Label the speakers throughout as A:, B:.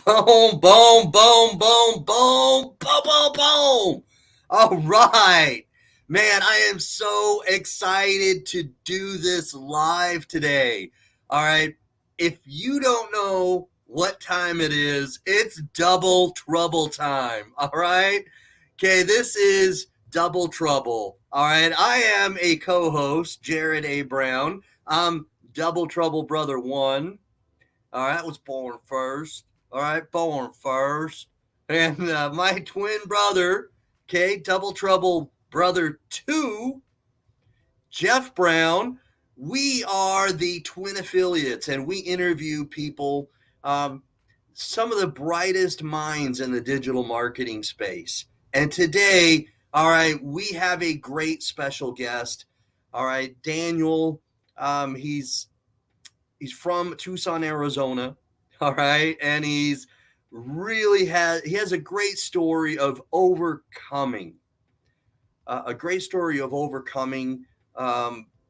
A: Boom, boom, boom, boom, boom, boom, boom, boom. All right. Man, I am so excited to do this live today. All right. If you don't know what time it is, it's double trouble time. All right. Okay, this is Double Trouble. All right. I am a co-host, Jared A. Brown. I'm Double Trouble Brother 1. All right, was born first. All right, born first. And my twin brother, okay, Double Trouble Brother 2, Jeff Brown. We are the twin affiliates, and we interview people, some of the brightest minds in the digital marketing space. And today, all right, we have a great special guest. All right, Daniel, he's from Tucson, Arizona. All right. And he has a great story of overcoming.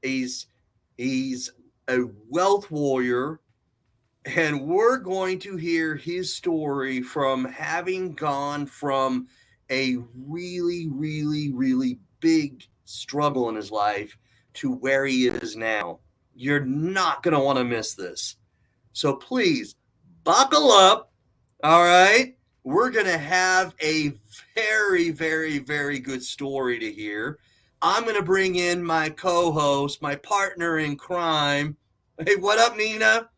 A: He's a wealth warrior, and we're going to hear his story from having gone from a really, really, really big struggle in his life to where he is now. You're not going to want to miss this. So please buckle up. All right. We're going to have a very, very, very good story to hear. I'm going to bring in my co-host, my partner in crime. Hey, what up, Nina?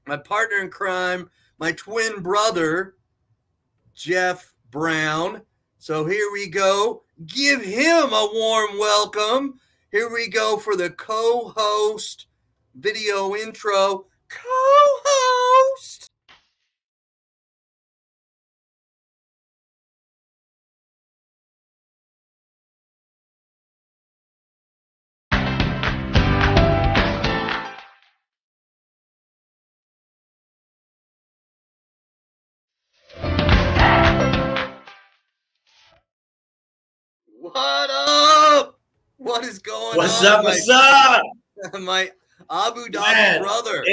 A: My partner in crime, my twin brother, Jeff Brown. So here we go. Give him a warm welcome. Here we go for the co-host video intro. Co-host. What up? What is going
B: What's
A: on?
B: up? What's up?
A: My Abu Dhabi brother.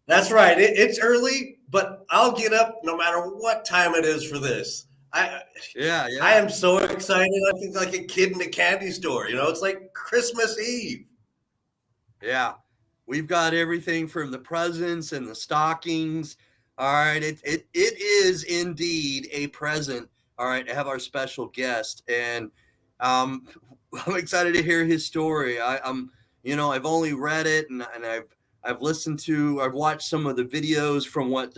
B: That's right. It's early, but I'll get up no matter what time it is for this. I am so excited. I think like a kid in a candy store. You know, it's like Christmas Eve.
A: Yeah. We've got everything from the presents and the stockings. All right. It is indeed a present. All right, to have our special guest, and I'm excited to hear his story. I've only read it, and I've watched some of the videos from what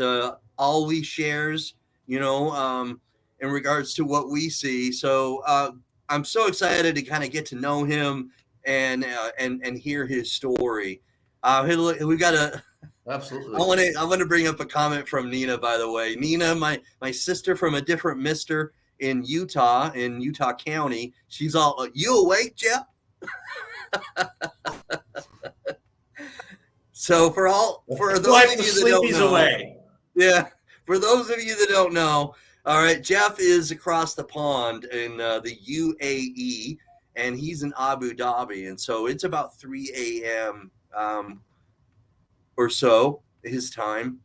A: Ollie shares, in regards to what we see. So I'm so excited to kind of get to know him and hear his story. We got a.
B: Absolutely.
A: I want to bring up a comment from Nina, by the way. Nina, my sister from a different mister in Utah County. She's all, you awake, Jeff? So for those of you that don't know,
B: away.
A: Yeah, for those of you that don't know, all right, Jeff is across the pond in the UAE, and he's in Abu Dhabi, and so it's about 3 a.m. Or so his time.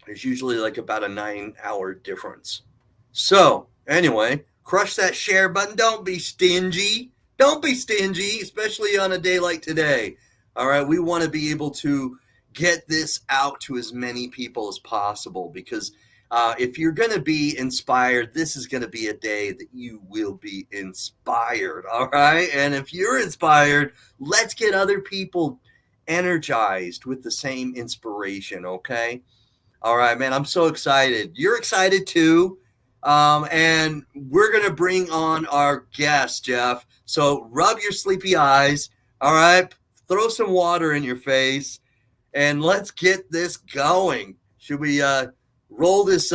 A: There's usually like about a 9-hour difference. So anyway, crush that share button. Don't be stingy. Don't be stingy, especially on a day like today. All right, we want to be able to get this out to as many people as possible, because if you're going to be inspired, this is going to be a day that you will be inspired. All right, and if you're inspired, let's get other people energized with the same inspiration. Okay. All right, man. I'm so excited. You're excited too. And we're going to bring on our guest, Jeff. So rub your sleepy eyes. All right. Throw some water in your face and let's get this going. Should we roll this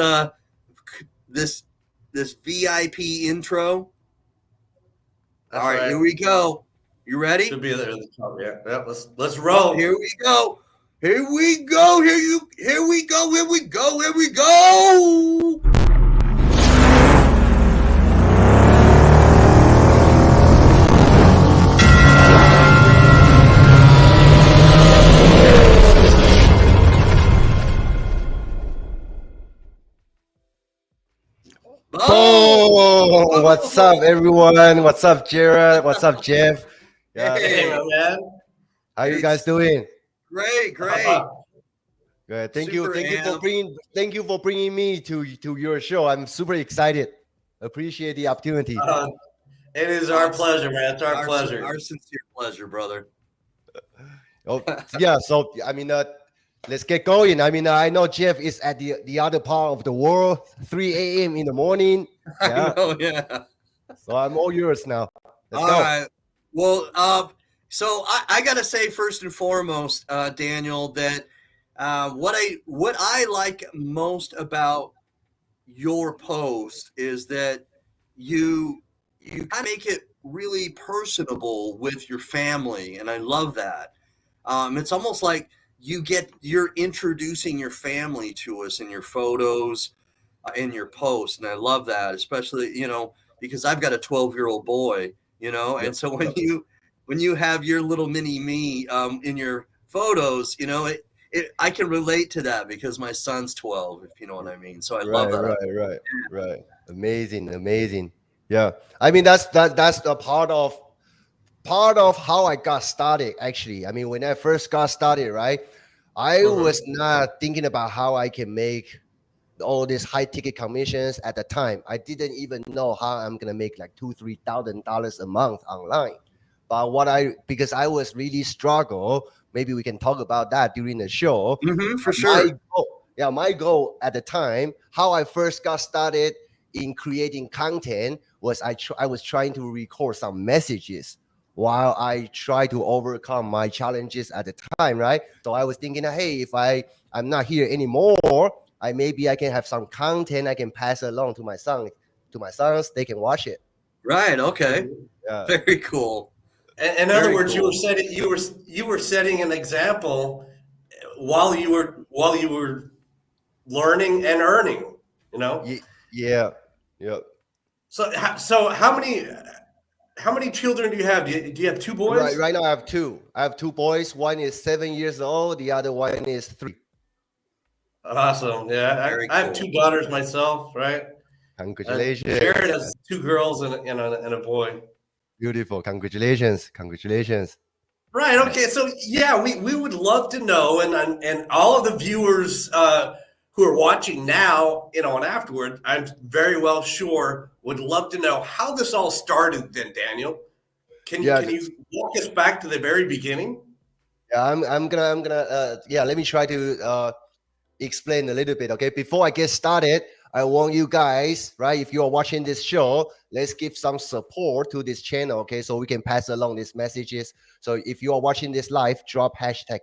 A: VIP intro?
B: That's
A: all right, here we go. You ready?
B: Should be there at the top. Yeah. Let's roll.
A: Here we go. Here we go. Here we go.
C: boom. What's up, everyone? What's up, Jared? What's up, Jeff?
B: Yeah. Hey, my man.
C: How you guys doing?
A: Great.
C: Good. Thank you for bringing me to your show. I'm super excited. Appreciate the opportunity.
B: It is our pleasure, man. It's our pleasure.
A: Our sincere pleasure, brother.
C: Oh, yeah. So, let's get going. I know Jeff is at the other part of the world, 3 a.m. in the morning.
A: Yeah. I know, yeah.
C: So I'm all yours now. Let's go.
A: All right. Well, so I got to say first and foremost, Daniel, that what I like most about your post is that you kind of make it really personable with your family, and I love that. It's almost like you're introducing your family to us in your photos, in your posts, and I love that, especially because I've got a 12-year-old boy, and so when you have your little mini me in your photos, I can relate to that because my son's 12, if you know what I mean. So I love that.
C: Right. Amazing. Yeah. That's the part of how I got started, actually. When I first got started, right, I was not thinking about how I can make all these high ticket commissions at the time. I didn't even know how I'm gonna make like $2,000-$3,000 a month online. But because I was really struggle, maybe we can talk about that during the show.
A: For sure.
C: My goal at the time, how I first got started in creating content was I was trying to record some messages while I try to overcome my challenges at the time, right? So I was thinking, hey, if I'm not here anymore, maybe I can have some content I can pass along to my sons. They can watch it.
A: Right. Okay. Yeah. Very cool.
B: In other words, cool. you were setting an example while you were learning and earning.
C: Yeah.
B: So how many children do you have? Do you have two boys?
C: Right now I have two. I have two boys. One is 7 years old. The other one is 3.
B: Awesome. Yeah, I have two daughters myself. Right.
C: Congratulations.
B: Jared has 2 girls and a boy.
C: Beautiful. Congratulations.
B: Right. Okay. So yeah, we would love to know, and all of the viewers who are watching now, and afterward, I'm very well sure would love to know how this all started. Then, Daniel, can you walk us back to the very beginning?
C: Yeah, I'm gonna let me try to explain a little bit. Okay, before I get started, I want you guys, right, if you are watching this show, let's give some support to this channel, okay, so we can pass along these messages. So if you are watching this live, drop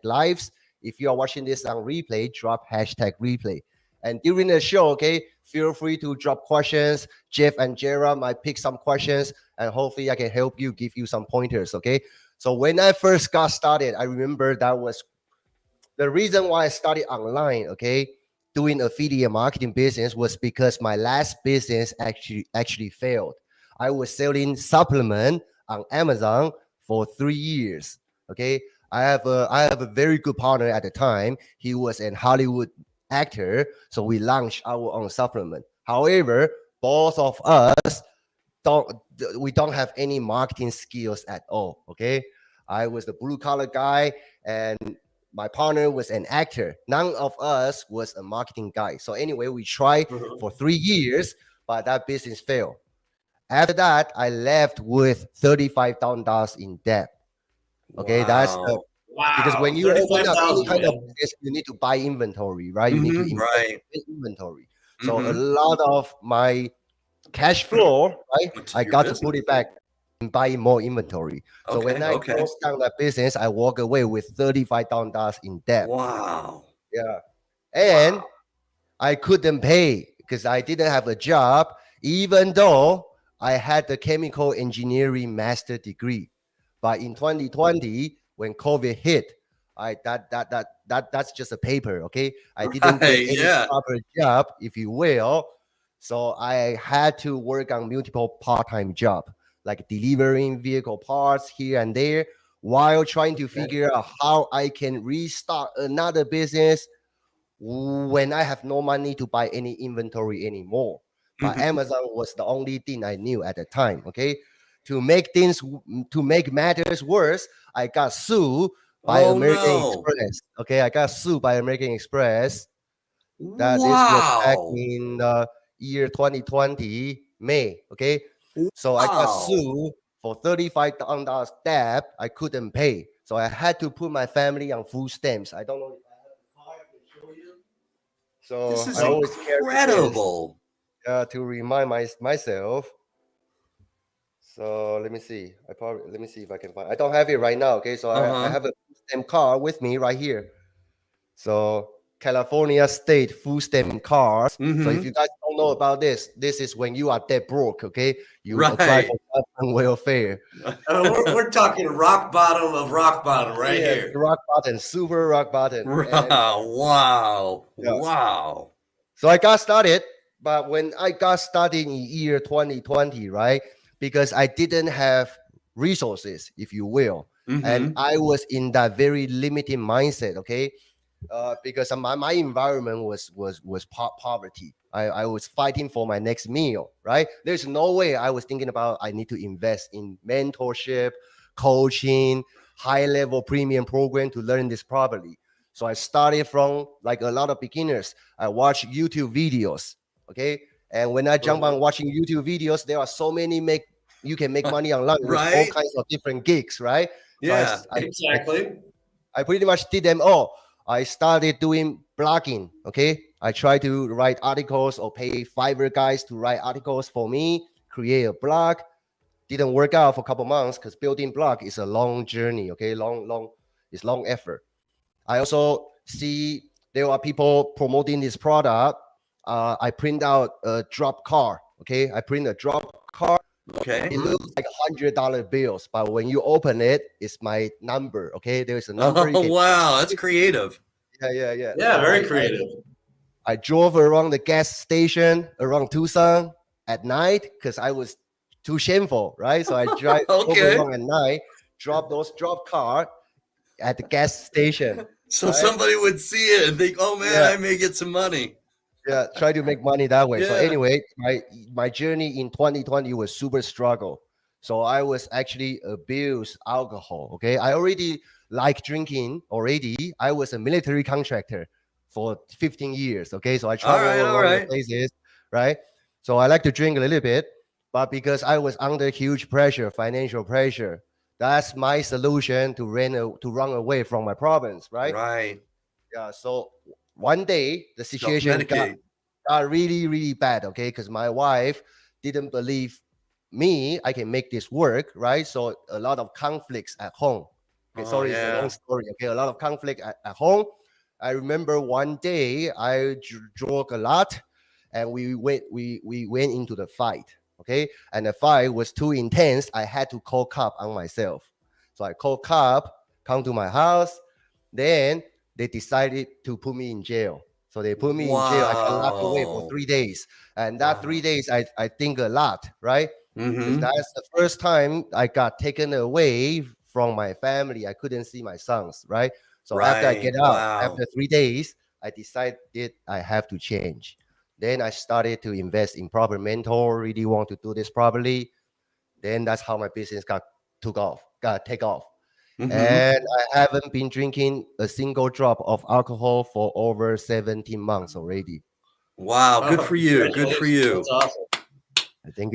C: #lives. If you are watching this on replay, drop #replay. And during the show, okay, feel free to drop questions. Jeff and Jera might pick some questions, and hopefully I can help you, give you some pointers, okay? So when I first got started, I remember that was the reason why I started online, okay, doing affiliate marketing business was because my last business actually failed. I was selling supplement on Amazon for 3 years. Okay, I have a very good partner at the time. He was an Hollywood actor, so we launched our own supplement. However, both of us don't have any marketing skills at all. Okay, I was the blue collar guy, and my partner was an actor. None of us was a marketing guy. So anyway, we tried for 3 years, but that business failed. After that, I left with $35,000 in debt. Okay, that's because when you open up any kind of business, you need to buy inventory, right? You need to invest in inventory. So a lot of my cash flow, right, I got to put it back and buy more inventory. So when I closed down that business, I walk away with $35,000 in debt.
A: Wow.
C: Yeah. And I couldn't pay because I didn't have a job, even though I had the chemical engineering master degree. But in 2020, when COVID hit, that's just a paper, okay? I didn't get any proper job, if you will. So I had to work on multiple part-time jobs, like delivering vehicle parts here and there, while trying to figure out how I can restart another business when I have no money to buy any inventory anymore. but Amazon was the only thing I knew at the time. Okay, to make matters worse, I got sued by American Express. Okay, I got sued by American Express. This was back in year 2020 May. Okay, so I got sued for $35,000 debt I couldn't pay. So I had to put my family on food stamps. I don't know if I have a card I can show you. So
A: this is
C: I always
A: incredible.
C: carry this to remind myself. So let me see. Let me see if I can find. I don't have it right now. Okay, so I have a food stamp card with me right here. So California State food stamp cards. So if you guys don't know about this is when you are dead broke. Okay, you apply for government welfare.
B: We're talking rock bottom of rock bottom right here.
C: Rock bottom, super rock bottom.
A: Wow. Wow.
C: So I got started, but when I got started in year 2020, right? Because I didn't have resources, if you will, and I was in that very limited mindset. Okay. Because my environment was poverty. I was fighting for my next meal, right? There's no way I was thinking about I need to invest in mentorship, coaching, high level premium program to learn this properly. So I started from like a lot of beginners. I watch YouTube videos, okay? And when I jump on watching YouTube videos, there are so many you can make money online with all kinds of different gigs, right?
B: Yeah, so exactly.
C: I pretty much did them all. I started doing blogging. Okay, I tried to write articles or pay Fiverr guys to write articles for me, create a blog. Didn't work out for a couple months because building blog is a long journey. Okay, it's long effort. I also see there are people promoting this product. I print out a drop card. Okay, I print a drop card.
A: Okay.
C: It looks like $100 bills, but when you open it, it's my number. Okay, there's a number.
A: Oh, wow, that's creative.
C: Yeah.
B: Yeah, so very creative.
C: I drove around the gas station around Tucson at night because I was too shameful, right? So I drive around at night, drop card at the gas station.
A: So somebody would see it and think, "Oh man, I may get some money."
C: Yeah, try to make money that way. So anyway, my journey in 2020 was super struggle. So I was actually abused alcohol. Okay, I already like drinking already. I was a military contractor for 15 years. Okay, so I travel around places, right? So I like to drink a little bit, but because I was under huge pressure, financial pressure, that's my solution to run away from my problems, right?
A: Right.
C: Yeah. So one day the situation got really, really bad. Okay, because my wife didn't believe me. I can make this work, right? So a lot of conflicts at home. Okay, sorry, it's a long story. Okay, a lot of conflict at home. I remember one day I drank a lot, and we went into the fight. Okay, and the fight was too intense. I had to call cop on myself. So I called cop, come to my house. Then they decided to put me in jail. So they put me in jail. I got locked away for 3 days, and that 3 days I think a lot, right? Because that's the first time I got taken away from my family. I couldn't see my sons, right? So after I get out, after 3 days, I decided I have to change. Then I started to invest in proper mentor, really want to do this properly. Then that's how my business got take off. And I haven't been drinking a single drop of alcohol for over 17 months already.
A: Wow, good for you. Good for you.
B: That's awesome.
C: Thank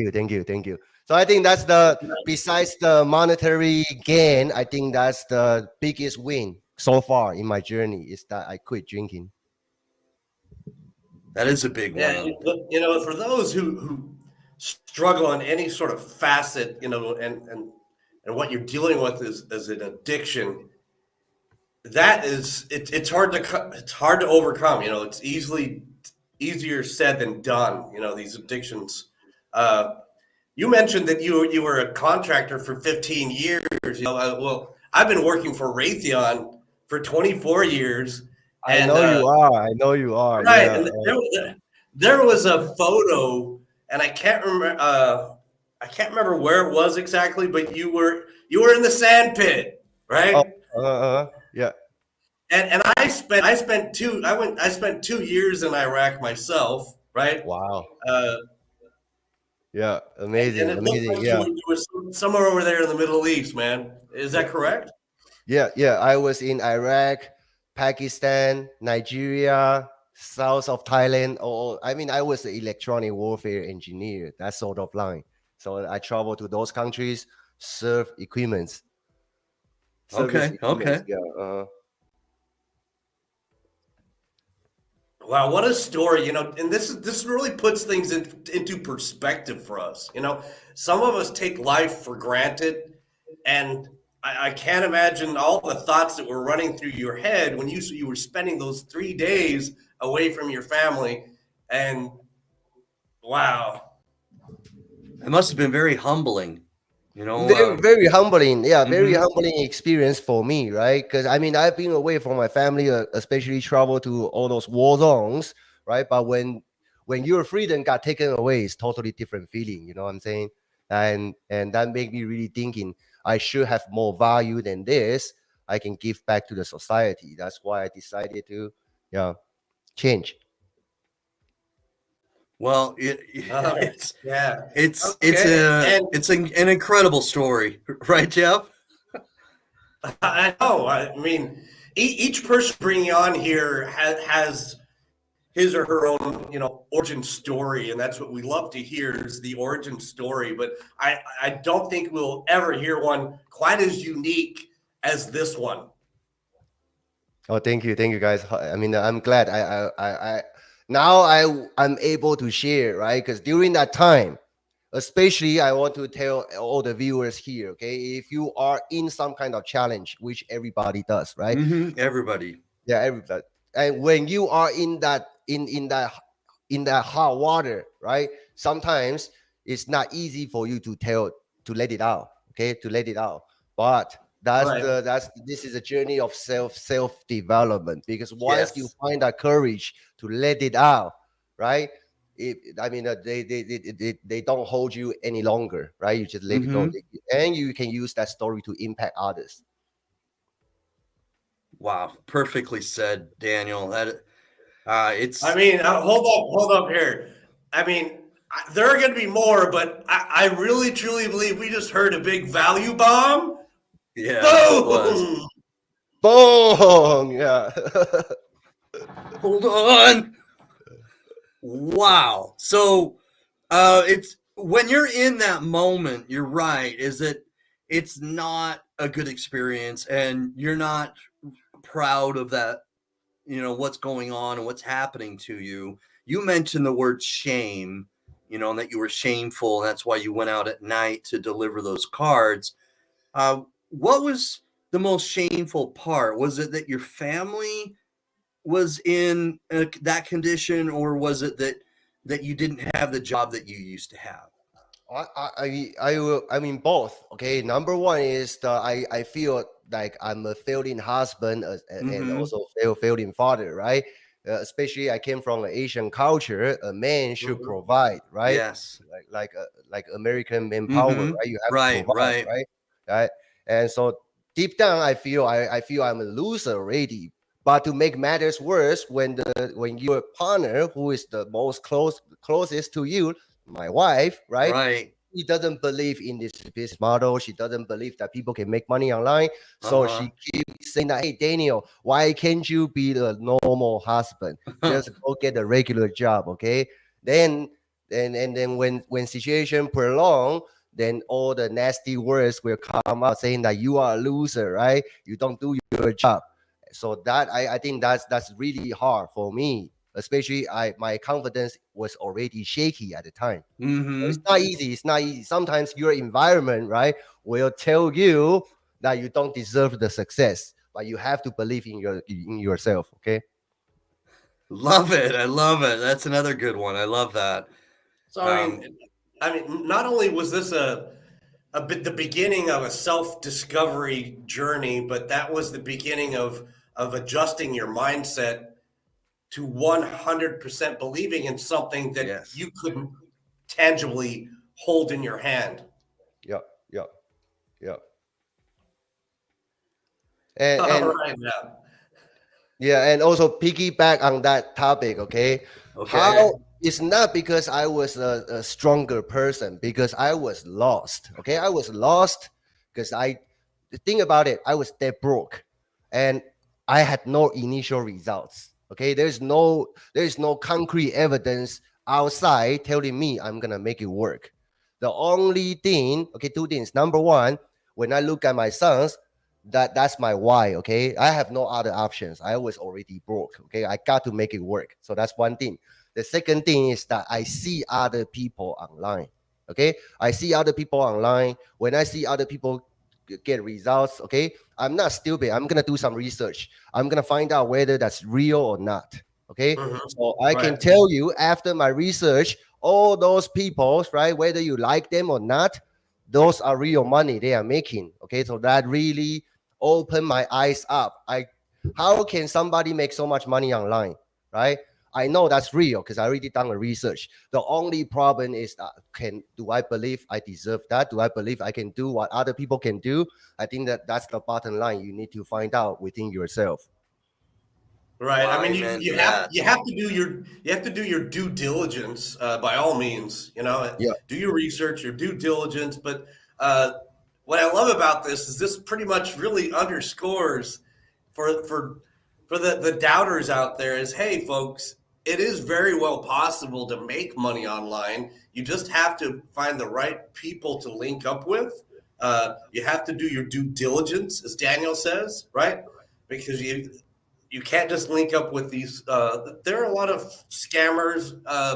C: you. So I think that's besides the monetary gain, I think that's the biggest win so far in my journey is that I quit drinking.
A: That is a big one.
B: You know, for those who struggle on any sort of facet, you know, and what you're dealing with is an addiction. That is, it's hard to overcome. You know, it's easier said than done. You know, these addictions. You mentioned that you were a contractor for 15 years. You know, well, I've been working for Raytheon for 24 years.
C: I know you are.
B: Right.
C: Yeah.
B: And there was a photo, and I can't remember where it was exactly, but you were in the sand pit, right?
C: Yeah.
B: And I spent 2 years in Iraq myself, right?
C: Wow. Yeah,
B: And
C: amazing,
B: it looked
C: amazing.
B: like
C: Yeah,
B: you were somewhere over there in the Middle East, man. Is that correct?
C: yeah. I was in Iraq, Pakistan, Nigeria, south of Thailand. Or I mean, I was an electronic warfare engineer. That sort of line. So I travel to those countries, serve equipments, service
A: Okay.
C: equipments.
A: Okay.
C: Yeah.
B: Wow, what a story, and this really puts things into perspective for us. Some of us take life for granted, and I can't imagine all the thoughts that were running through your head when you were spending those 3 days away from your family. And wow.
A: It must have been very humbling, you know.
C: Very, very humbling. Yeah, very
A: Mhm.
C: humbling experience for me, right? Because I mean, I've been away from my family, especially travel to all those war zones, right? But when your freedom got taken away, it's totally different feeling. You know what I'm saying? And that made me really thinking I should have more value than this. I can give back to the society. That's why I decided to, yeah, change.
A: Well,
B: Uh,
A: it's
B: yeah.
A: it's
B: Okay.
A: a
B: And
A: it's an incredible story, right, Jeff?
B: I know. I mean, each person bringing on here has his or her own, origin story, and that's what we love to hear is the origin story. But I don't think we'll ever hear one quite as unique as this one.
C: Oh, thank you, guys. I mean, I'm glad. I now I'm able to share, right? Because during that time, especially, I want to tell all the viewers here, okay, if you are in some kind of challenge, which everybody does, right?
A: Everybody.
C: Yeah, everybody. And when you are in that in that hot water, right? Sometimes it's not easy for you to let it out, okay, to let it out. But
B: Right.
C: that's this is a journey of self development, because once you
A: Yes.
C: find that courage to let it out, right? I mean, they don't hold you any longer, right? You just let it go,
A: Mhm.
C: and you can use that story to impact others.
A: Wow, perfectly said, Daniel. That
B: I
A: it's
B: mean, hold up here. I mean, there are going to be more, but I really truly believe we just heard a big value bomb.
A: yeah, this was.
B: Boom!
C: Boom! Yeah.
A: Hold on. Wow. So, it's when you're in that moment, you're right, is that it's not a good experience and you're not proud of that, what's going on and what's happening to you. You mentioned the word shame, and that you were shameful, and that's why you went out at night to deliver those cards. What was the most shameful part? Was it that your family was in that condition, or was it that you didn't have the job that you used to have?
C: I mean both. Okay, number one is I feel like I'm a failing husband, and
A: Mm-hmm.
C: also failing father, right? Especially I came from an Asian culture. A man should
B: Mhm.
C: provide, right?
A: Yes.
C: Like American manpower,
A: Mm-hmm.
C: right? You have to
A: Right.
C: provide,
A: Right.
C: right? Right. And so deep down, I feel I'm a loser already. But to make matters worse, when your partner, who is the most closest to you, my wife, right?
A: Right.
C: She doesn't believe in this business model. She doesn't believe that people can make money online. So
A: Uh-huh.
C: she keeps saying that, hey, Daniel, why can't you be the normal husband? Just go get a regular job, okay? Then and then when situation prolong, then all the nasty words will come out saying that you are a loser, right? You don't do your job. So that I think that's really hard for me, especially my confidence was already shaky at the time. It's
A: Mm-hmm.
C: not easy. It's not easy. Sometimes your environment, right, will tell you that you don't deserve the success, but you have to believe in yourself. Okay.
A: Love it. I love it. That's another good one. I love that.
B: So
A: Um,
B: not only was this a bit the beginning of a self-discovery journey, but that was the beginning of adjusting your mindset to 100% believing in something that
A: yes.
B: you couldn't tangibly hold in your hand.
C: Yeah. Yeah. Yeah. And
B: All
C: and
B: right, now.
C: yeah, and also piggyback on that topic. Okay. How
A: Okay.
C: It's not because I was a stronger person, because I was lost. Okay, I was lost because think about it. I was dead broke, and I had no initial results. Okay, there's no concrete evidence outside telling me I'm gonna make it work. The only thing, okay, two things. Number one, when I look at my sons, that's my why. Okay, I have no other options. I was already broke. Okay, I got to make it work. So that's one thing. The second thing is that I see other people online. Okay, I see other people online. When I see other people get results, okay, I'm not stupid. I'm gonna do some research. I'm gonna find out whether that's real or not. Okay, so I can tell you after my research, all those people, right, whether you like them or not, those are real money they are making. Okay, so that really opened my eyes up. How can somebody make so much money online, right? I know that's real because I already done the research. The only problem is that do I believe I deserve that? Do I believe I can do what other people can do? I think that's the bottom line. You need to find out within yourself.
B: Right. I mean, you have to do your due diligence by all means.
C: Yeah.
B: Do your research, your due diligence. But uh, what I love about this is this pretty much really underscores for the doubters out there is, hey, folks, it is very well possible to make money online. You just have to find the right people to link up with. You have to do your due diligence, as Daniel says, right? Because you can't just link up with these. There are a lot of scammers,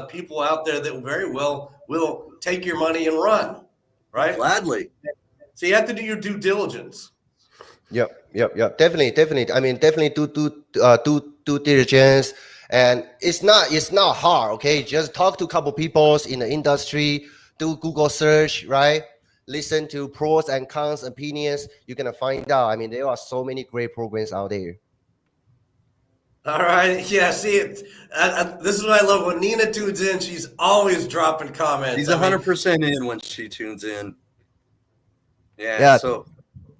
B: people out there that very well will take your money and run, right?
A: Gladly.
B: So you have to do your due diligence.
C: Yep. Definitely. I mean, definitely do diligence, and it's not hard. Okay, just talk to a couple people in the industry, do Google search, right? Listen to pros and cons opinions. You're gonna find out. I mean, there are so many great programs out there.
B: All right. Yeah. See, this is what I love when Nina tunes in. She's always dropping comments.
A: She's 100% in when she tunes in. Yeah. So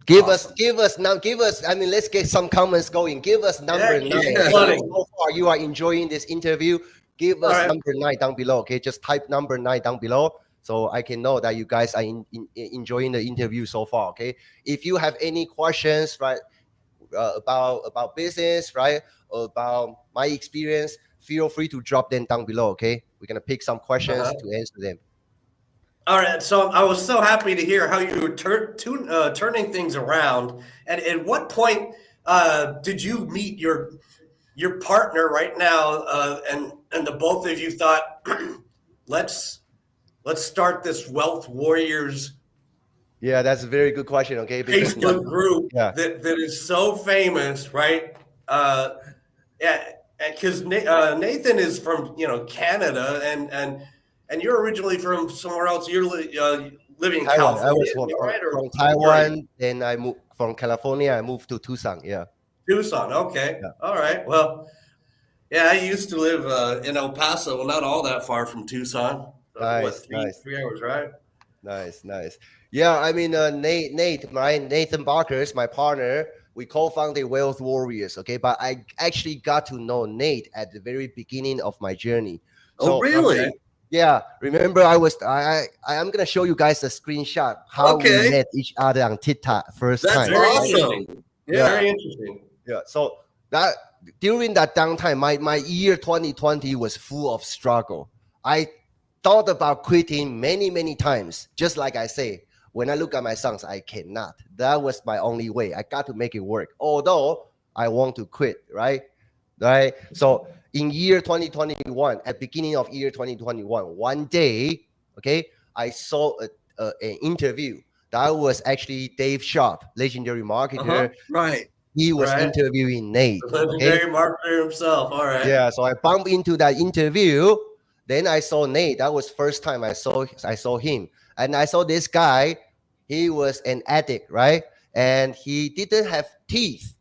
C: give us. I mean, let's get some comments going. Give us number 9. So far, you are enjoying this interview. Give us number 9 down below. Okay, just type number 9 down below, so I can know that you guys are enjoying the interview so far. Okay, if you have any questions, right, about business, right, about my experience, feel free to drop them down below. Okay, we're gonna pick some questions to answer them.
B: All right, so I was so happy to hear how you were turning things around. And at what point did you meet your partner right now, and the both of you thought, let's start this Wealth Warriors?
C: Yeah, that's a very good question. Okay,
B: Facebook group that is so famous, right? Because Nathan is from Canada, and you're originally from somewhere else. You're living in California.
C: I was from Taiwan, then I moved from California. I moved to Tucson. Yeah.
B: Tucson. Okay. Yeah. All right. Well, yeah, I used to live in El Paso. Well, not all that far from Tucson.
C: Nice.
B: 3 hours, right?
C: Nice. Yeah, I mean, Nathan Barker is my partner. We co-founded Wealth Warriors. Okay, but I actually got to know Nate at the very beginning of my journey.
A: So, really?
C: Yeah, remember I'm gonna show you guys a screenshot how we met each other on TikTok first time.
A: That's awesome.
B: Yeah, very interesting.
C: Yeah, so that during that downtime, my year 2020 was full of struggle. I thought about quitting many times. Just like I say, when I look at my sons, I cannot. That was my only way. I got to make it work. Although I want to quit, right? So in year 2021, at beginning of year 2021, one day, okay, I saw an interview. That was actually Dave Sharp, legendary marketer.
A: Right.
C: He was interviewing Nate.
B: Legendary marketer himself. All right.
C: Yeah. So I bumped into that interview. Then I saw Nate. That was first time I saw him. And I saw this guy. He was an addict, right? And he didn't have teeth.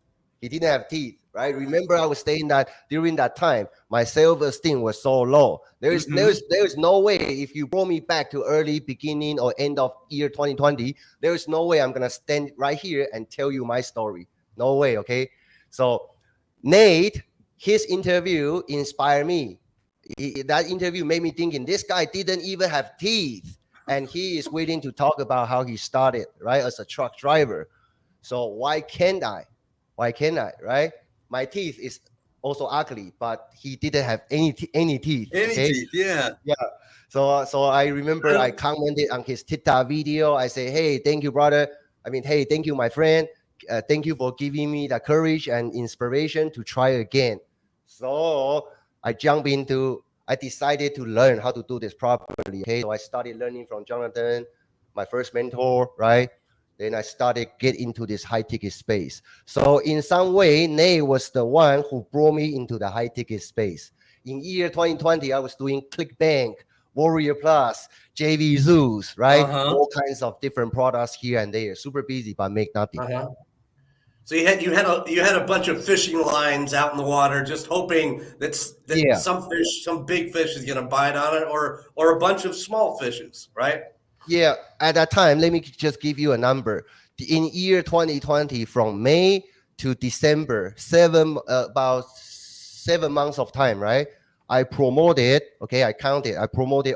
C: Right? Remember, I was saying that during that time, my self-esteem was so low. There's no way, if you brought me back to early beginning or end of year 2020, there is no way I'm gonna stand right here and tell you my story. No way, okay? So Nate, his interview inspired me. That interview made me thinking this guy didn't even have teeth, and he is willing to talk about how he started, right, as a truck driver. So why can't I? Why can't I? Right? My teeth is also ugly, but he didn't have any teeth.
A: Any
C: okay?
A: teeth, yeah.
C: Yeah. So I remember I commented on his TikTok video. I say, hey, thank you, brother. I mean, hey, thank you, my friend. Thank you for giving me the courage and inspiration to try again. So I decided to learn how to do this properly. Okay. So I started learning from Jonathan, my first mentor, right? Then I started get into this high ticket space. So in some way, Nate was the one who brought me into the high ticket space. In year 2020, I was doing ClickBank, Warrior Plus, JV Zoos, right? All kinds of different products here and there. Super busy, but make nothing.
B: So you had a bunch of fishing lines out in the water, just hoping that some big fish is going to bite on it, or a bunch of small fishes, right?
C: Yeah. At that time, let me just give you a number. In year 2020, from May to December, about 7 months of time, right? I promoted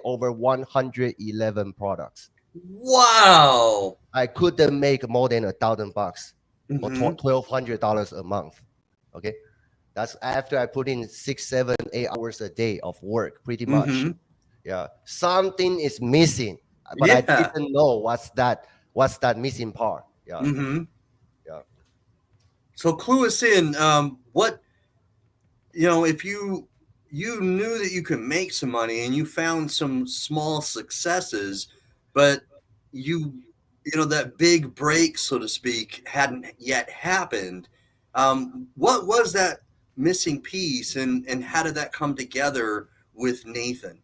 C: over 111 products.
A: Wow.
C: I couldn't make more than $1,000 or $1,200 a month. Okay. That's after I put in 6, 7, 8 hours a day of work, pretty much. Yeah. Something is missing, but I didn't know what's that missing part. Yeah. Yeah.
A: So clue us in, what, if you knew that you could make some money and you found some small successes, but that big break, so to speak, hadn't yet happened. What was that missing piece, and how did that come together with Nathan?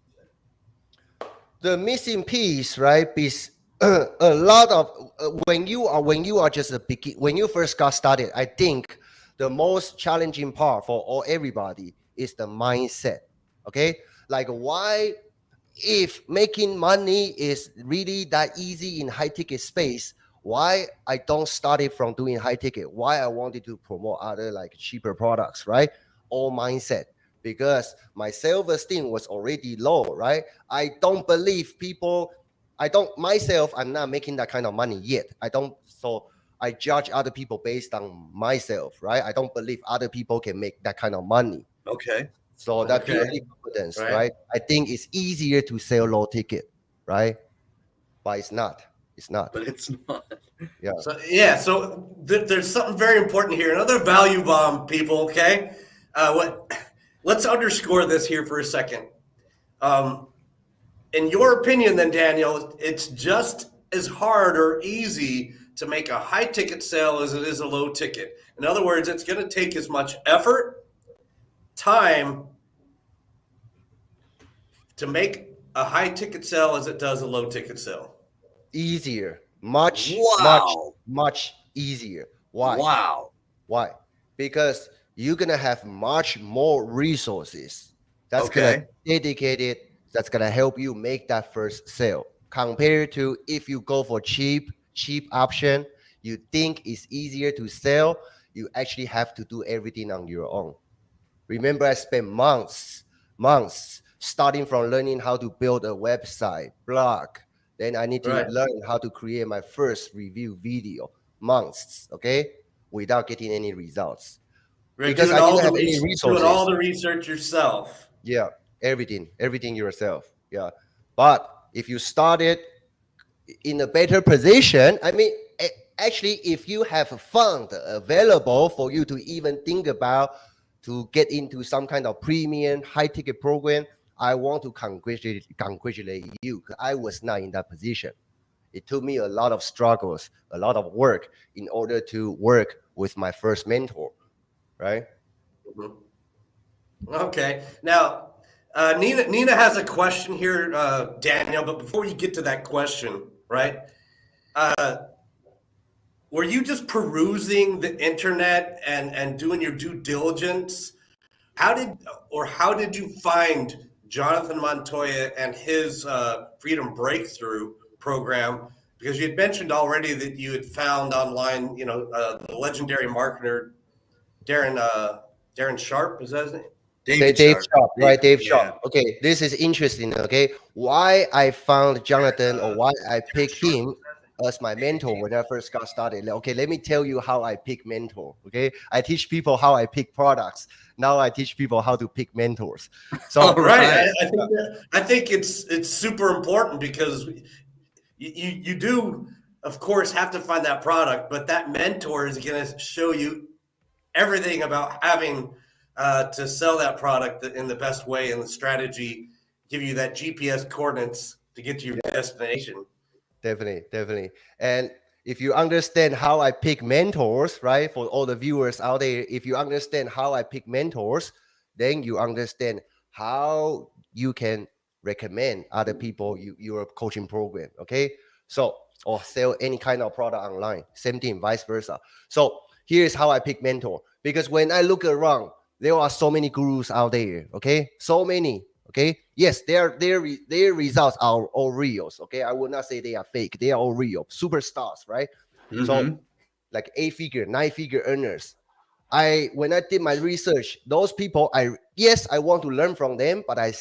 C: The missing piece, right, is a lot of when you are just when you first got started. I think the most challenging part for everybody is the mindset. Okay, like why, if making money is really that easy in high ticket space, why I don't start it from doing high ticket? Why I wanted to promote other like cheaper products, right? All mindset, because my self-esteem was already low, right? I don't believe I'm not making that kind of money yet. So I judge other people based on myself, right? I don't believe other people can make that kind of money.
A: Okay.
C: So that purely confidence, right? I think it's easier to sell low ticket, right? But it's not. It's not.
A: But it's not.
C: Yeah.
B: So there's something very important here. Another value bomb, people. Okay. Let's underscore this here for a second. In your opinion, then, Daniel, it's just as hard or easy to make a high ticket sale as it is a low ticket. In other words, it's going to take as much effort, time to make a high ticket sale as it does a low ticket sale.
C: Easier. Much easier. Why?
A: Wow.
C: Why? Because you're going to have much more resources that's going to dedicate it, that's going to help you make that first sale, compared to if you go for cheap option. You think it's easier to sell, you actually have to do everything on your own. Remember, I spent months starting from learning how to build a website, blog. Then I need to learn how to create my first review video. Months, okay, without getting any results. Because I didn't have any resources.
B: Doing all the research yourself.
C: Yeah, everything yourself. Yeah, but if you started in a better position, I mean, actually, if you have fund available for you to even think about to get into some kind of premium high ticket program, I want to congratulate you, because I was not in that position. It took me a lot of struggles, a lot of work in order to work with my first mentor, right?
B: Okay. Now, Nina has a question here, Daniel, but before you get to that question, right? Were you just perusing the internet and doing your due diligence? How did you find Jonathan Montoya and his Freedom Breakthrough program? Because you had mentioned already that you had found online, the legendary marketer Darren Sharp, is that his name?
C: Dave Sharp, right? Dave
A: Yeah.
C: Sharp. Okay, this is interesting. Okay, why I found Jonathan or why I picked him as my mentor when I first got started. Okay, let me tell you how I pick mentor. Okay, I teach people how I pick products. Now I teach people how to pick mentors. So
B: right, I think it's super important because you do, of course, have to find that product, but that mentor is going to show you everything about having to sell that product in the best way, and the strategy, give you that GPS coordinates to get to your destination.
C: Definitely. And if you understand how I pick mentors, right, for all the viewers out there, if you understand how I pick mentors, then you understand how you can recommend other people your coaching program. Okay. So, or sell any kind of product online. Same thing, vice versa. So here's how I pick mentor. Because when I look around, there are so many gurus out there. Okay. So many. Okay. Yes, their results are all reals. Okay. I will not say they are fake. They are all real. Superstars, right?
A: Mm-hmm.
C: So like 8-figure, 9-figure earners. When I did my research, those people, I want to learn from them, but I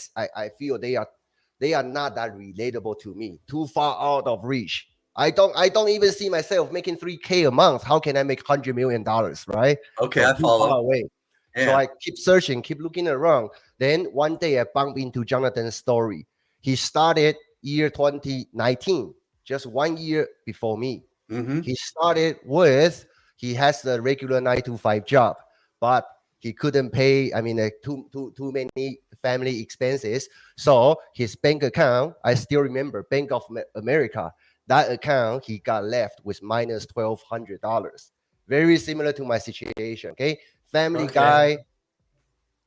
C: feel they are not that relatable to me. Too far out of reach. I don't even see myself making 3K a month. How can I make $100 million? Right?
A: Okay,
C: so
A: I follow.
C: Too far away.
A: Yeah.
C: So I keep searching, keep looking around. Then one day I bump into Jonathan's story. He started year 2019, just 1 year before me.
A: Mm-hmm.
C: He started with, he has a regular 9 to 5 job, but he couldn't pay, too many family expenses. So his bank account, I still remember, Bank of America, that account, he got left with minus $1,200. Very similar to my situation, okay? Family guy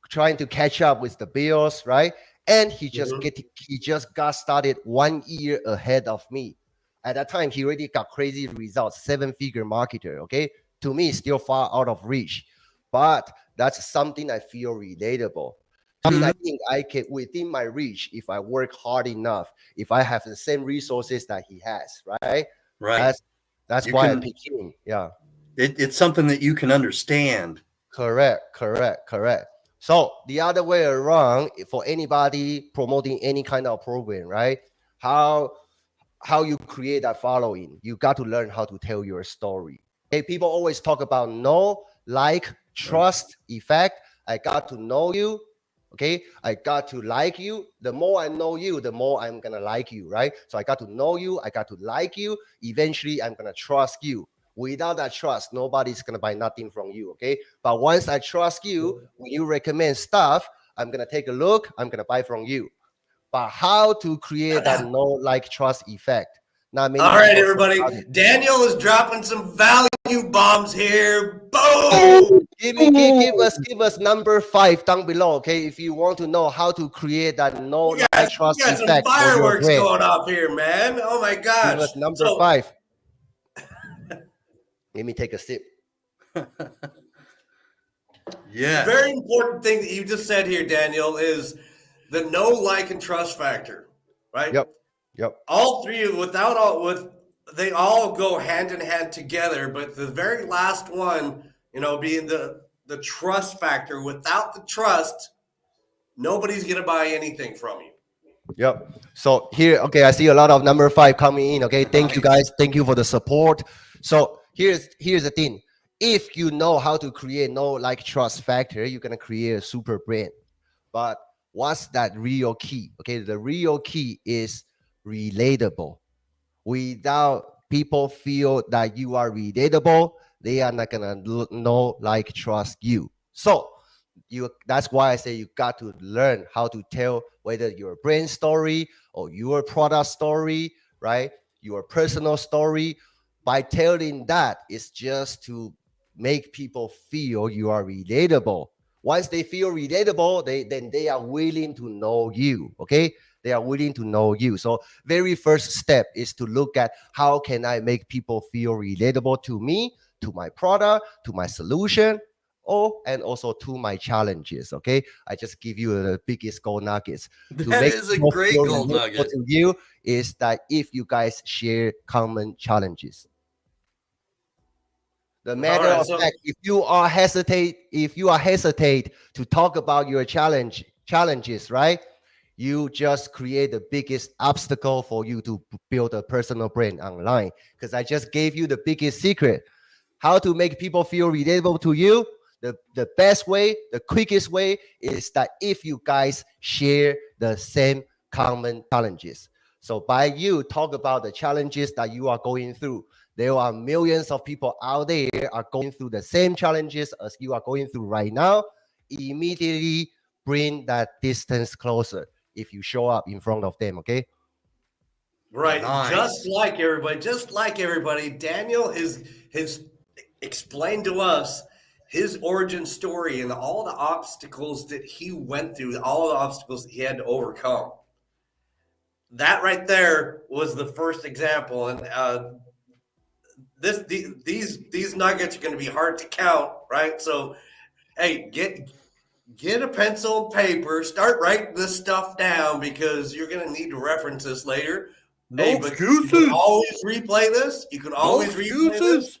C: trying to catch up with the bills, right? And he just got started 1 year ahead of me. At that time, he already got crazy results, 7-figure marketer. Okay, to me, still far out of reach, but that's something I feel relatable.
A: Mm-hmm.
C: I think I can within my reach if I work hard enough. If I have the same resources that he has, right?
A: Right.
C: That's why I pick him. Yeah.
A: It's something that you can understand.
C: Correct. So the other way around, for anybody promoting any kind of program, right? How you create that following, you got to learn how to tell your story. Okay, people always talk about know, like, trust, effect. I got to know you. Okay, I got to like you. The more I know you, the more I'm gonna like you, right? So I got to know you, I got to like you. Eventually, I'm gonna trust you. Without that trust, nobody's gonna buy nothing from you. Okay, but once I trust you, when you recommend stuff, I'm gonna take a look. I'm gonna buy from you. But how to create that know, like, trust effect? Not many.
B: All right, everybody. Daniel is dropping some value bombs here. Boom!
C: Give us number 5 down below, okay? If you want to know how to create that know, like, trust effect.
B: You got some fireworks going off here, man. Oh my gosh!
C: Give us number 5. Let me take a sip.
B: Yeah. Very important thing that you just said here, Daniel, is the know, like, and trust factor, right?
C: Yep.
B: All three, they all go hand in hand together, but the very last one, being the trust factor. Without the trust, nobody's gonna buy anything from you.
C: Yep. So here, okay, I see a lot of number 5 coming in. Okay, thank you guys. Thank you for the support. So here's the thing. If you know how to create know, like, trust factor, you're gonna create a super brand. But what's that real key? Okay, the real key is relatable. Without people feel that you are relatable, they are not gonna know, like, trust you. So that's why I say you got to learn how to tell whether your brand story or your product story, right? Your personal story. By telling that, it's just to make people feel you are relatable. Once they feel relatable, then they are willing to know you. Okay, they are willing to know you. So very first step is to look at how can I make people feel relatable to me, to my product, to my solution, and also to my challenges. Okay, I just give you the biggest gold nuggets.
A: That is a great gold nugget.
C: To you is that if you guys share common challenges. The matter of fact, if you are hesitate to talk about your challenges, right? You just create the biggest obstacle for you to build a personal brand online. Because I just gave you the biggest secret. How to make people feel relatable to you. The best way, the quickest way is that if you guys share the same common challenges. So by you talk about the challenges that you are going through, there are millions of people out there are going through the same challenges as you are going through right now. Immediately bring that distance closer if you show up in front of them, okay?
B: Right. Nice. Just like everybody, Daniel has explained to us his origin story and all the obstacles that he went through, all the obstacles that he had to overcome. That right there was the first example. And these nuggets are going to be hard to count, right? So, hey, get a pencil and paper, start writing this stuff down because you're going to need to reference this later.
A: No excuses. You
B: can always replay this. You can always replay this.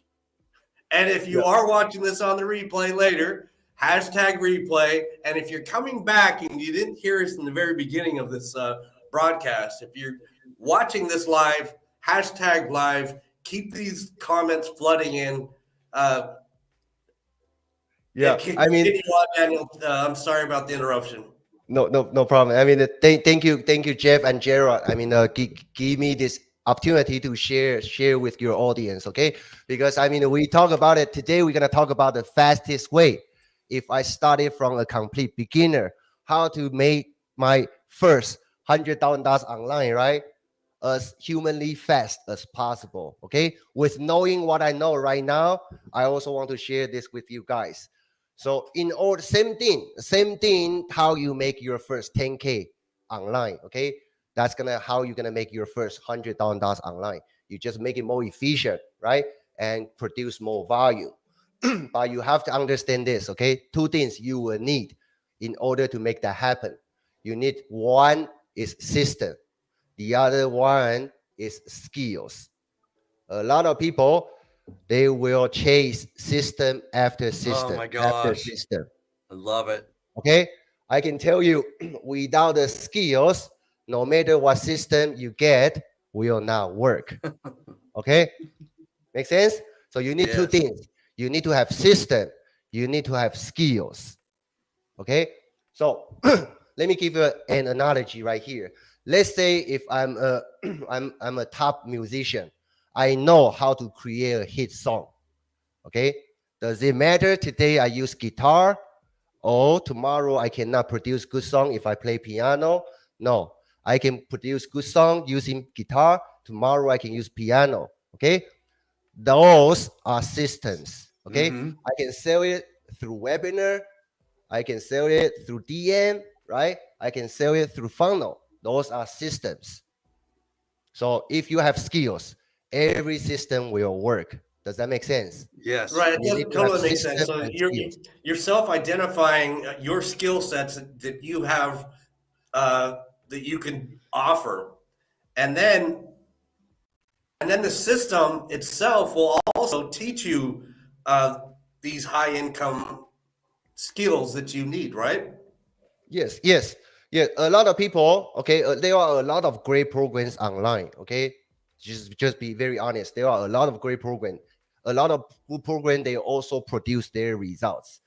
B: And if you are watching this on the replay later, hashtag replay. And if you're coming back and you didn't hear us in the very beginning of this broadcast, if you're watching this live, hashtag live, keep these comments flooding in.
C: I mean,
B: Daniel. I'm sorry about the interruption.
C: No problem. I mean, thank you, Jeff and Gerard. I mean, give me this opportunity to share with your audience, okay? Because I mean, we talk about it today. We're gonna talk about the fastest way. If I started from a complete beginner, how to make my first $100,000 online, right? As humanly fast as possible, okay? With knowing what I know right now, I also want to share this with you guys. So in all, same thing, how you make your first 10K online, okay? That's how you're gonna make your first $100,000 online. You just make it more efficient, right? And produce more value. But you have to understand this, okay? Two things you will need in order to make that happen. You need, one is system. The other one is skills. A lot of people, they will chase system after system.
A: Oh my gosh.
C: After system.
A: I love it.
C: Okay. I can tell you, without the skills, no matter what system you get, will not work. Okay. Make sense? So you need two things. You need to have system. You need to have skills. Okay. So let me give you an analogy right here. Let's say if I'm a top musician, I know how to create a hit song. Okay, does it matter today I use guitar or tomorrow I cannot produce good song if I play piano? No, I can produce good song using guitar. Tomorrow I can use piano. Okay, those are systems. Okay, I can sell it through webinar. I can sell it through DM, right? I can sell it through funnel. Those are systems. So if you have skills, every system will work. Does that make sense?
B: Yes. Right. It totally makes sense. So you're self-identifying your skill sets that you have that you can offer. And then the system itself will also teach you these high income skills that you need, right?
C: Yes. Yeah, a lot of people, okay, there are a lot of great programs online, okay? Just be very honest. There are a lot of great programs. A lot of good programs, they also produce their results.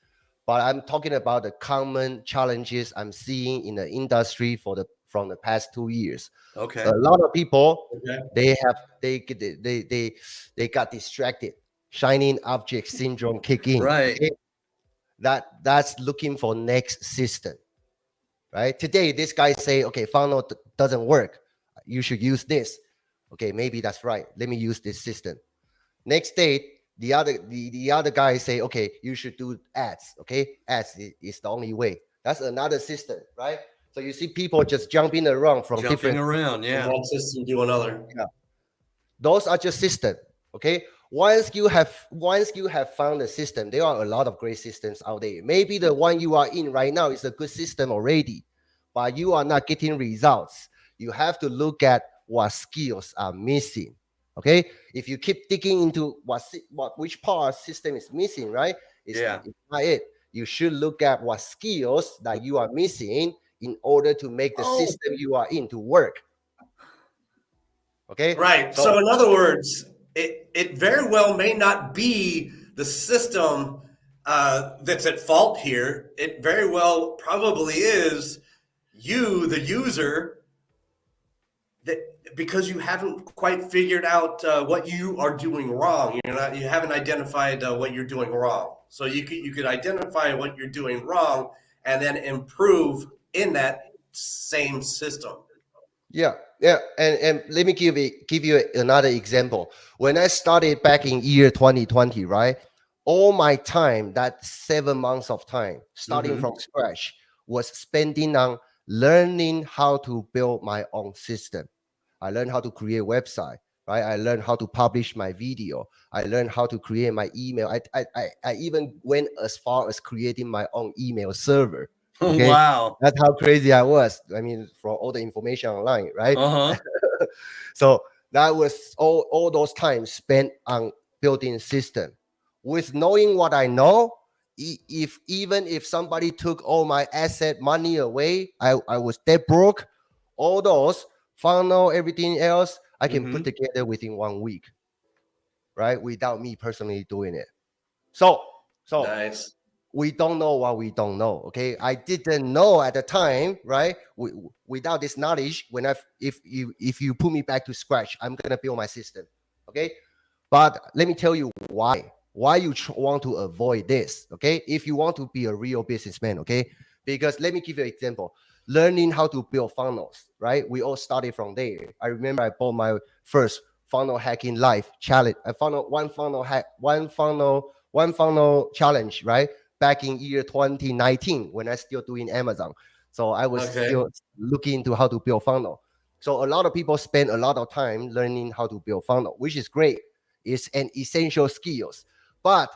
C: But I'm talking about the common challenges I'm seeing in the industry from the past 2 years.
A: Okay.
C: A lot of people, they got distracted. Shining object syndrome kick in.
A: Right.
C: Okay? That's looking for next system. Right? Today, this guy say, okay, funnel doesn't work. You should use this. Okay, maybe that's right. Let me use this system. Next day, the other guy say, okay, you should do ads. Okay, ads is the only way. That's another system, right? So you see people just jumping around from
A: yeah.
B: One system to another.
C: Yeah. Those are just systems. Okay. Once you have found a system, there are a lot of great systems out there. Maybe the one you are in right now is a good system already, but you are not getting results. You have to look at what skills are missing. Okay, if you keep digging into which part system is missing, right? It's not it. You should look at what skills that you are missing in order to make the system you are in to work. Okay,
B: right. So in other words, it very well may not be the system that's at fault here. It very well probably is you, the user, that because you haven't quite figured out what you are doing wrong. You haven't identified what you're doing wrong. So you could identify what you're doing wrong and then improve in that same system.
C: Yeah, and let me give you another example. When I started back in year 2020, right? All my time, that 7 months of time, starting from scratch, was spending on learning how to build my own system. I learned how to create a website, right? I learned how to publish my video. I learned how to create my email. I even went as far as creating my own email server. Okay?
A: Wow.
C: That's how crazy I was. I mean, from all the information online, right? So that was all those times spent on building system. With knowing what I know, even if somebody took all my asset money away, I was dead broke. All those funnel, everything else, I can put together within 1 week, right? Without me personally doing it. So
B: nice.
C: We don't know what we don't know. Okay, I didn't know at the time, right? Without this knowledge, if you put me back to scratch, I'm gonna build my system. Okay, but let me tell you why you want to avoid this. Okay, if you want to be a real businessman, okay, because let me give you an example. Learning how to build funnels, right? We all started from there. I remember I bought my first funnel hacking life challenge, one funnel challenge, right? Back in year 2019 when I still doing Amazon. So I was still looking into how to build funnel. So a lot of people spend a lot of time learning how to build funnel, which is great. It's an essential skills. But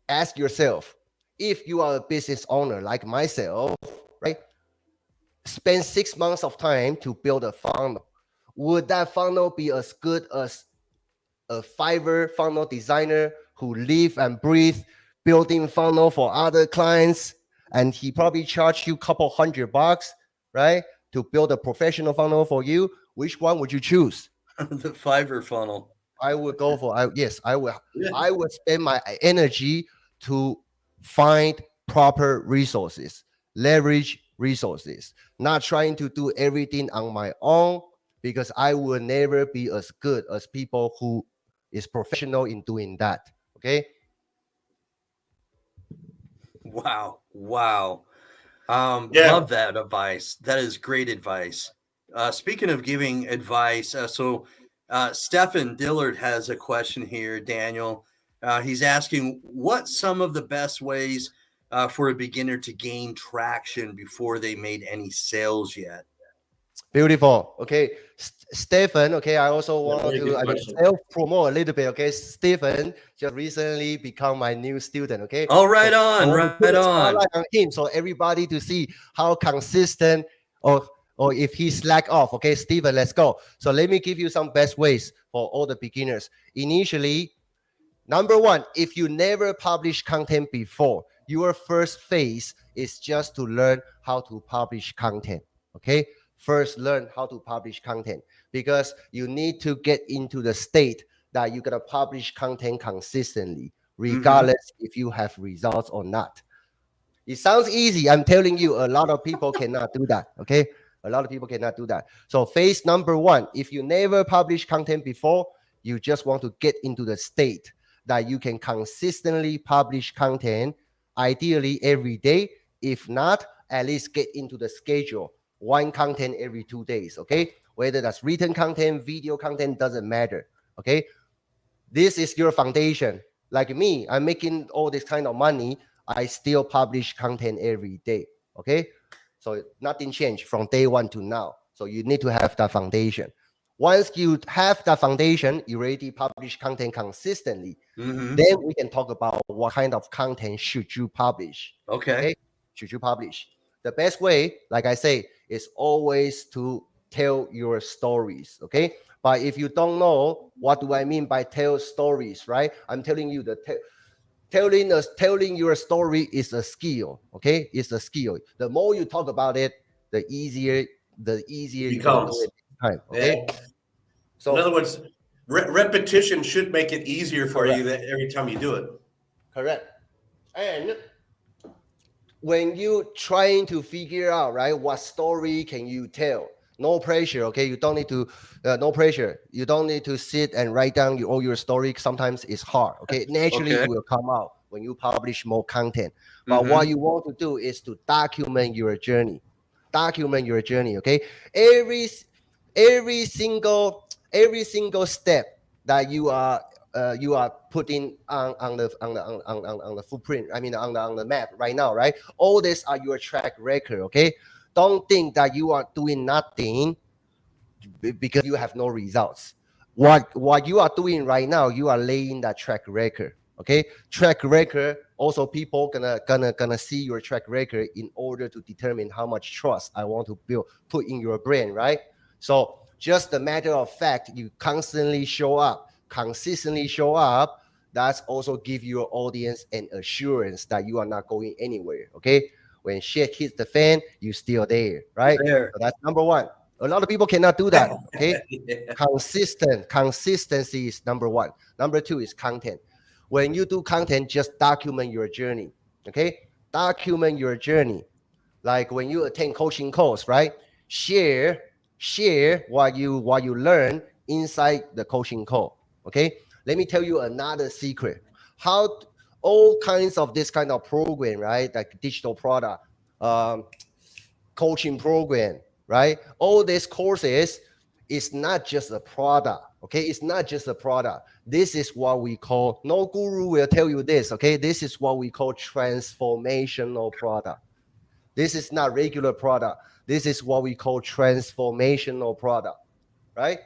C: ask yourself, if you are a business owner like myself, right? Spend 6 months of time to build a funnel. Would that funnel be as good as a Fiverr funnel designer who live and breathe building funnel for other clients, and he probably charge you a couple $100, right, to build a professional funnel for you? Which one would you choose?
A: The Fiverr funnel.
C: I would go for I will. Yeah. I would spend my energy to find proper resources, leverage resources, not trying to do everything on my own, because I will never be as good as people who is professional in doing that. Okay.
A: Wow. Love that advice. That is great advice. Speaking of giving advice, Stephen Dillard has a question here, Daniel. He's asking, what some of the best ways for a beginner to gain traction before they made any sales yet?
C: Beautiful. Okay, Stephen. Okay, I also want to self-promote a little bit. Okay, Stephen just recently become my new student. Okay.
A: Oh, right on.
C: On him, so everybody to see how consistent or if he slack off. Okay, Stephen, let's go. So let me give you some best ways for all the beginners. Initially, number one, if you never published content before, your first phase is just to learn how to publish content. Okay. First, learn how to publish content, because you need to get into the state that you're going to publish content consistently, regardless if you have results or not. It sounds easy. I'm telling you, a lot of people cannot do that. Okay. A lot of people cannot do that. So phase number one, if you never published content before, you just want to get into the state that you can consistently publish content, ideally every day. If not, at least get into the schedule. One content every 2 days, okay? Whether that's written content, video content, doesn't matter, okay? This is your foundation. Like me, I'm making all this kind of money. I still publish content every day, okay? So nothing changed from day one to now. So you need to have that foundation. Once you have that foundation, you already publish content consistently. Then we can talk about what kind of content should you publish. Okay? Should you publish? The best way, like I say, is always to tell your stories. Okay, But if you don't know, what do I mean by tell stories, right? I'm telling you that telling your story is a skill. Okay, it's a skill. The more you talk about it, the easier you're gonna do it next time. Okay.
B: Yeah.
C: So
B: in other words, repetition should make it easier for
C: correct.
B: you that every time you do it.
C: Correct. And when you trying to figure out, right, what story can you tell, no pressure. Okay, you don't need to no pressure. You don't need to sit and write down all your story. Sometimes it's hard. Okay, naturally it will come out when you publish more content. But what you want to do is to document your journey. Okay, every single step that you are putting on the footprint. I mean, on the map right now, right? All these are your track record. Okay, don't think that you are doing nothing because you have no results. What you are doing right now, you are laying that track record. Okay, track record. Also, people gonna see your track record in order to determine how much trust I want to put in your brain, right? So just a matter of fact, you constantly show up, consistently show up. That's also give your audience an assurance that you are not going anywhere. Okay, when shit hits the fan, you still there, right? So that's number one. A lot of people cannot do that. Okay, consistency is number one. Number two is content. When you do content, just document your journey. Okay, document your journey. Like when you attend coaching course, right? Share what you learn inside the coaching call. Okay, let me tell you another secret. How all kinds of this kind of program, right? Like digital product, coaching program, right? All these courses is not just a product. Okay, it's not just a product. This is what we call, no guru will tell you this. Okay, this is what we call transformational product. This is not regular product. This is what we call transformational product, right?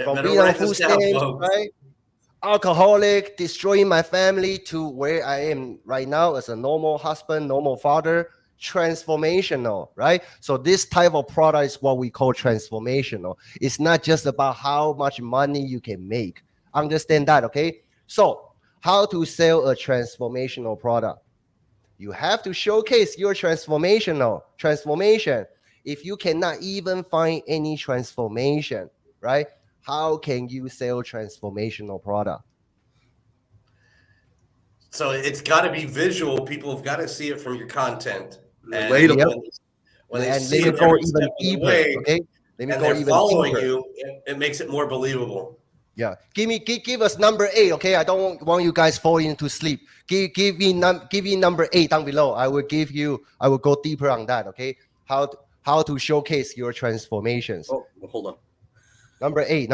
C: From being on food stamps, right? Alcoholic, destroying my family, to where I am right now as a normal husband, normal father, transformational, right? So this type of product is what we call transformational. It's not just about how much money you can make. Understand that, okay? So how to sell a transformational product? You have to showcase your transformation. If you cannot even find any transformation, right? How can you sell transformational product?
B: So it's got to be visual. People have got to see it from your content.
A: Relatable.
B: When they see it every step of the way,
C: okay?
B: And they're following you, it makes it more believable.
C: Yeah, give us number 8, okay? I don't want you guys falling into sleep. Give me number 8 down below. I will go deeper on that, okay? How to showcase your transformations.
A: Oh, well, hold on.
C: Number 8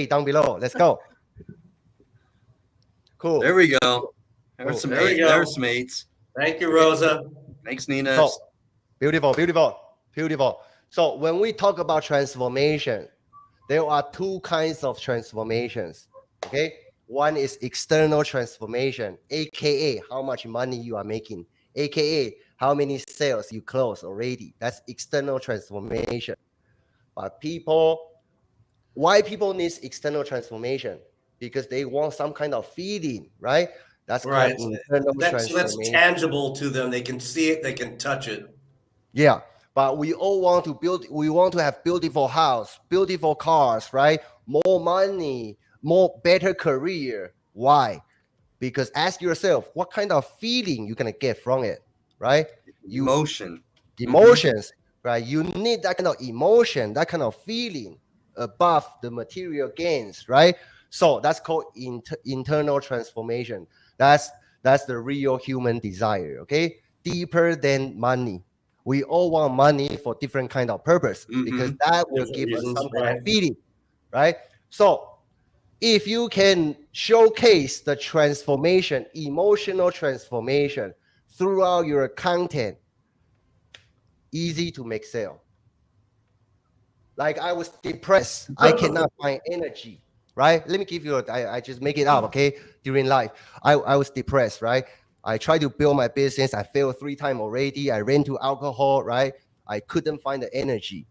C: down below. Let's go. Cool.
A: There we go. There's some 8. There's some 8s.
B: Thank you, Rosa.
A: Thanks, Nina.
C: So, beautiful. So when we talk about transformation, there are 2 kinds of transformations. Okay, one is external transformation, aka how much money you are making, aka how many sales you close already. That's external transformation. But why people need external transformation? Because they want some kind of feeling, right? That's right. Called internal transformation.
B: That's tangible to them. They can see it. They can touch it.
C: Yeah. But we all want to we want to have beautiful house, beautiful cars, right? More money, better career. Why? Because ask yourself, what kind of feeling you're going to get from it, right?
A: Emotions,
C: right? You need that kind of emotion, that kind of feeling above the material gains, right? So that's called internal transformation. That's the real human desire, okay? Deeper than money. We all want money for different kind of purpose, because that will give us some kind of feeling, right? So if you can showcase the transformation, emotional transformation throughout your content, easy to make sale. Like I was depressed. I cannot find energy, right? Let me give you I just make it up, okay? During life, I was depressed, right? I tried to build my business. I failed 3 times already. I ran to alcohol, right? I couldn't find the energy.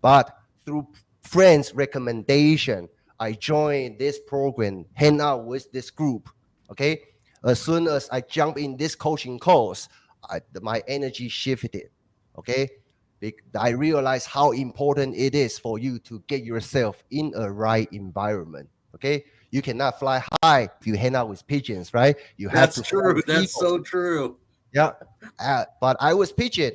C: But through friends' recommendation, I joined this program, hang out with this group. Okay, as soon as I jump in this coaching course, my energy shifted. Okay, I realized how important it is for you to get yourself in a right environment. Okay, you cannot fly high if you hang out with pigeons, right? You have
A: That's
C: to fly
A: true.
C: with
A: That's
C: eagles.
A: so true.
C: Yeah, but I was pigeon.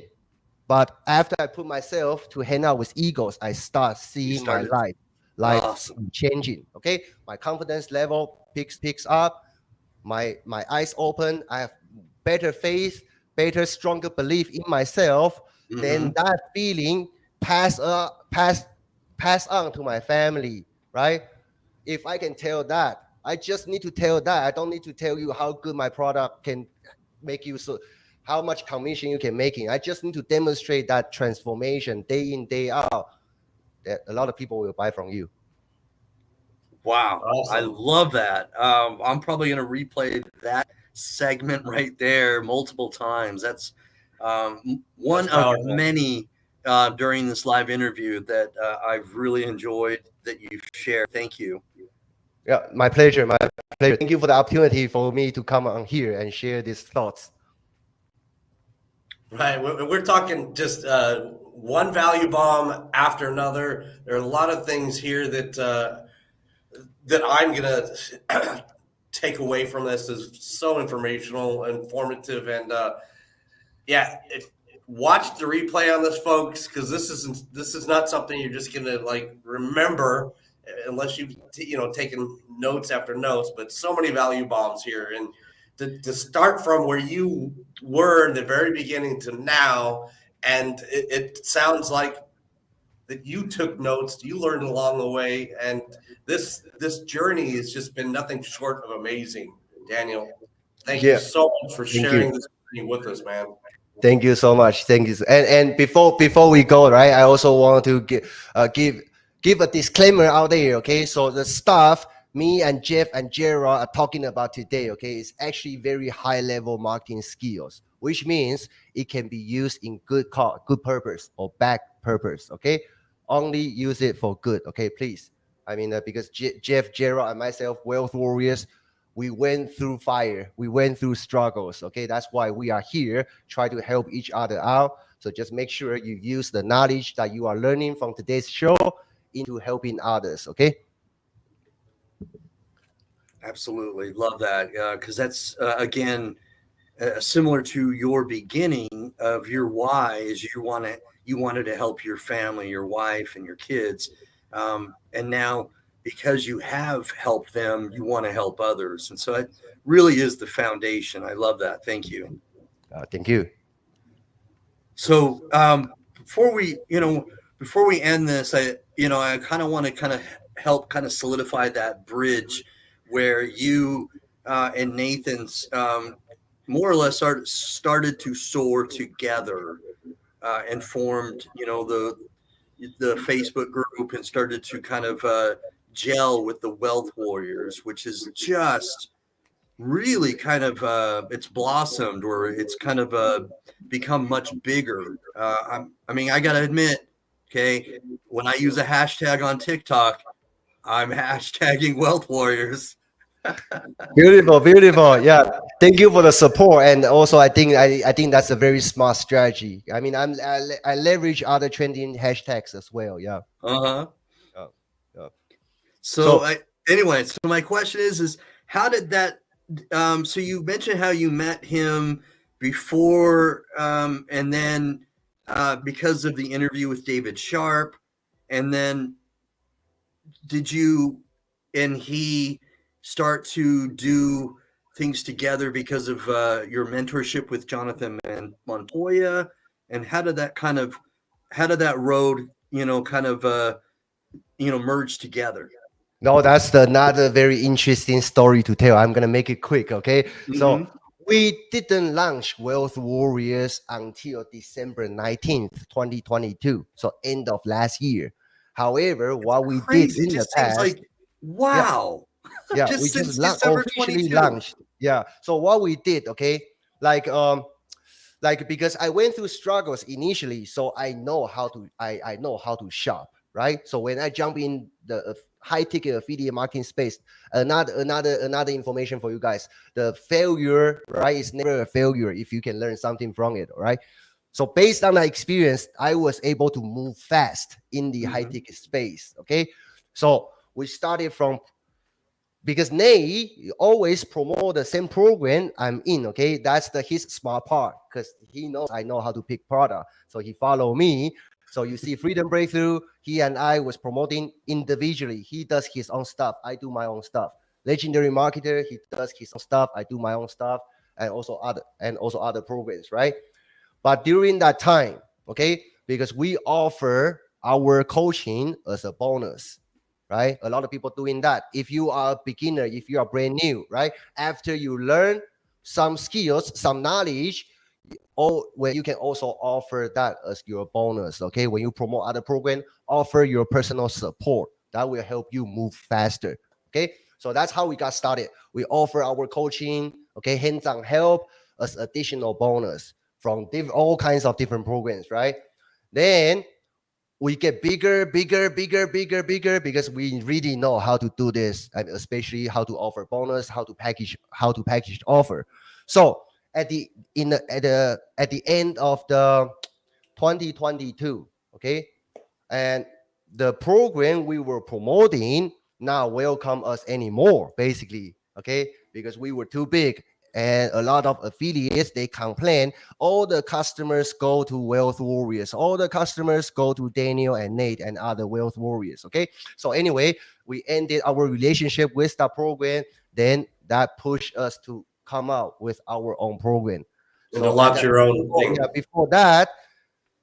C: But after I put myself to hang out with eagles, I start
A: You
C: seeing my
A: started
C: life
A: awesome.
C: changing. Okay, my confidence level picks up. My eyes open. I have better faith, better, stronger belief in myself. Then that feeling pass on to my family, right? If I can tell that, I just need to tell that. I don't need to tell you how good my product can make you, so how much commission you can make it. I just need to demonstrate that transformation day in, day out, that a lot of people will buy from you.
A: Wow. I
B: Awesome.
A: love that. I'm probably going to replay that segment right there multiple times. That's one
B: That's
A: of
B: powerful.
A: many during this live interview that I've really enjoyed that you've shared. Thank you.
C: Yeah, my pleasure. My pleasure. Thank you for the opportunity for me to come on here and share these thoughts.
B: Right. We're talking just one value bomb after another. There are a lot of things here that I'm gonna take away from this is so informational, informative, and yeah, watch the replay on this, folks, because this is not something you're just gonna like remember unless you've taken notes after notes. But so many value bombs here, and to start from where you were in the very beginning to now, and it sounds like that you took notes, you learned along the way, and this journey has just been nothing short of amazing. Daniel, thank you
C: Yeah,
B: so much for
C: thank you.
B: sharing this journey with us, man.
C: Thank you so much. Thank you. And before we go, right, I also want to give a disclaimer out there. Okay, so the stuff me and Jeff and Gerard are talking about today, okay, is actually very high level marketing skills, which means it can be used in good purpose or bad purpose. Okay, only use it for good. Okay, please. I mean, because Jeff, Gerard, and myself, wealth warriors, we went through fire, we went through struggles. Okay, that's why we are here, try to help each other out. So just make sure you use the knowledge that you are learning from today's show into helping others. Okay.
A: Absolutely. Love that. Because that's, again, similar to your beginning of your why is you wanted to help your family, your wife, and your kids, and now because you have helped them, you want to help others, and so it really is the foundation. I love that. Thank you.
C: Thank you.
A: So before we end this, I kind of want to kind of help kind of solidify that bridge where you and Nathan's more or less started to soar together and formed, the Facebook group and started to kind of gel with the Wealth Warriors, which is just really kind of it's blossomed or it's kind of become much bigger. I mean, I gotta admit, okay, when I use a hashtag on TikTok, I'm hashtagging Wealth Warriors.
C: Beautiful, beautiful. Yeah, thank you for the support, and also I think that's a very smart strategy. I mean, I leverage other trending hashtags as well. Yeah.
A: Uh-huh.
C: Yeah. Yeah.
A: So anyway, so my question is how did that so you mentioned how you met him before and then because of the interview with David Sharp, and then did you and he start to do things together because of your mentorship with Jonathan Montoya, and how did that road kind of merge together?
C: No, that's another very interesting story to tell. I'm gonna make it quick, okay? So we didn't launch Wealth Warriors until December 19th, 2022. So end of last year. However, what we did
A: Crazy. It
C: in the
A: just seems
C: past,
A: like
C: yeah,
A: wow.
C: yeah, we
A: Just
C: just
A: since December
C: officially
A: 22.
C: launched. Yeah. So what we did, okay, like because I went through struggles initially, so I know how to shop. right? So when I jump in the high ticket affiliate marketing space, another information for you guys: the failure, right, is never a failure if you can learn something from it, all right? So based on that experience, I was able to move fast in the high ticket space. Okay, so we started from, because Nate always promote the same program I'm in. Okay, that's his smart part, because he knows I know how to pick product, so he follow me. So you see, Freedom Breakthrough, he and I was promoting individually. He does his own stuff, I do my own stuff. Legendary Marketer, he does his own stuff, I do my own stuff, and also other programs, right? But during that time, okay, because we offer our coaching as a bonus, right? A lot of people doing that. If you are a beginner, if you are brand new, right? After you learn some skills, some knowledge, or where you can also offer that as your bonus. Okay, when you promote other program, offer your personal support. That will help you move faster. Okay, so that's how we got started. We offer our coaching, okay, hands-on help as additional bonus from all kinds of different programs, right? Then we get bigger, because we really know how to do this, and especially how to offer bonus, how to package offer. So at the end of the 2022, okay, and the program we were promoting not welcome us anymore, basically, okay, because we were too big. And a lot of affiliates, they complain, all the customers go to Wealth Warriors, all the customers go to Daniel and Nate and other Wealth Warriors. Okay, so anyway, we ended our relationship with that program. Then that pushed us to come out with our own program.
B: And to launch your own thing.
C: Yeah, before that,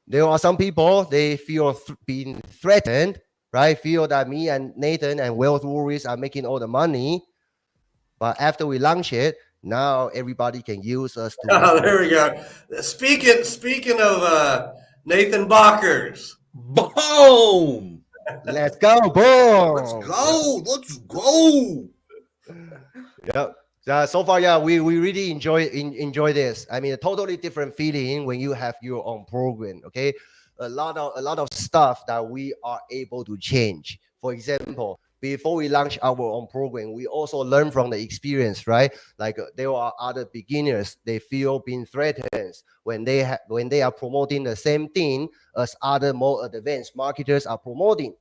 C: there are some people, they feel being threatened, right? Feel that me and Nathan and Wealth Warriors are making all the money. But after we launch it, now everybody can use us to.
B: Oh, there we go. Speaking of Nathan Bockers.
A: Boom!
C: Let's go, boom!
A: Let's go!
C: Yep. So far, yeah, we really enjoy this. I mean, a totally different feeling when you have your own program. Okay, a lot of stuff that we are able to change. For example, before we launch our own program, we also learn from the experience, right? Like there are other beginners, they feel being threatened when they are promoting the same thing as other more advanced marketers are promoting.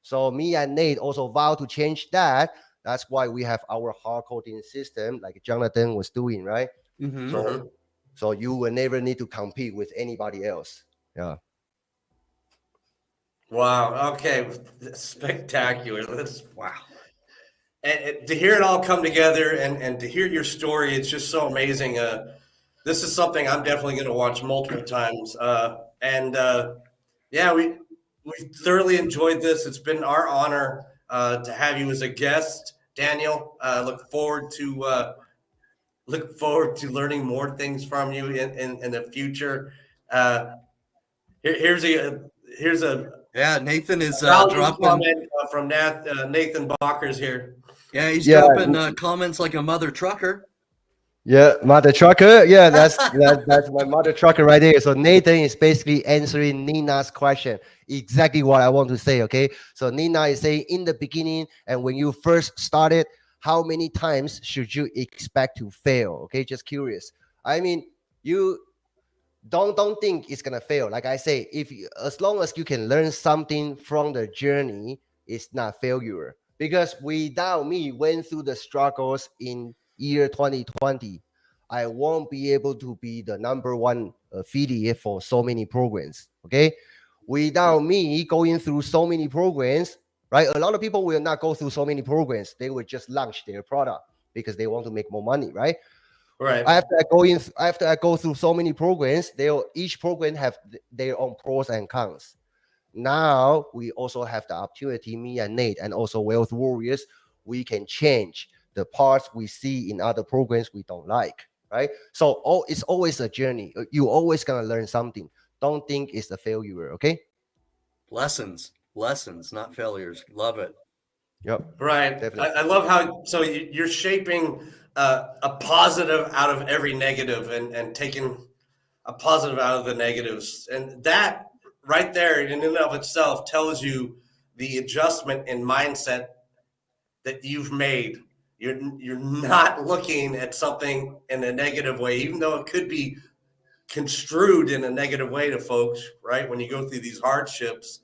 C: So me and Nate also vow to change that. That's why we have our hard coding system, like Jonathan was doing, right? So you will never need to compete with anybody else. Yeah.
B: Wow. Okay. Spectacular. Wow. And to hear it all come together and to hear your story, it's just so amazing. This is something I'm definitely going to watch multiple times. Yeah, we thoroughly enjoyed this. It's been our honor to have you as a guest, Daniel. Look forward to learning more things from you in the future. Here's a
A: yeah, Nathan is dropping
B: comment from Nathan Bockers here.
A: Yeah, he's dropping comments like a mother trucker.
C: Yeah, mother trucker. Yeah, that's my mother trucker right there. So Nathan is basically answering Nina's question. Exactly what I want to say. Okay, so Nina is saying, in the beginning and when you first started, how many times should you expect to fail? Okay, just curious. I mean, you don't think it's gonna fail. Like I say, as long as you can learn something from the journey, it's not failure. Because without me went through the struggles in year 2020, I won't be able to be the #1 affiliate for so many programs. Okay, without me going through so many programs, right? A lot of people will not go through so many programs. They will just launch their product because they want to make more money, right?
B: Right.
C: After I go through so many programs, each program have their own pros and cons. Now we also have the opportunity, me and Nate, and also Wealth Warriors, we can change the parts we see in other programs we don't like, right? So it's always a journey. You always gonna learn something. Don't think it's a failure, okay?
A: Lessons, not failures. Love it.
C: Yep.
B: Right. I love how you're shaping a positive out of every negative and taking a positive out of the negatives. And that right there in and of itself tells you the adjustment in mindset that you've made. You're not looking at something in a negative way, even though it could be construed in a negative way to folks, right? When you go through these hardships,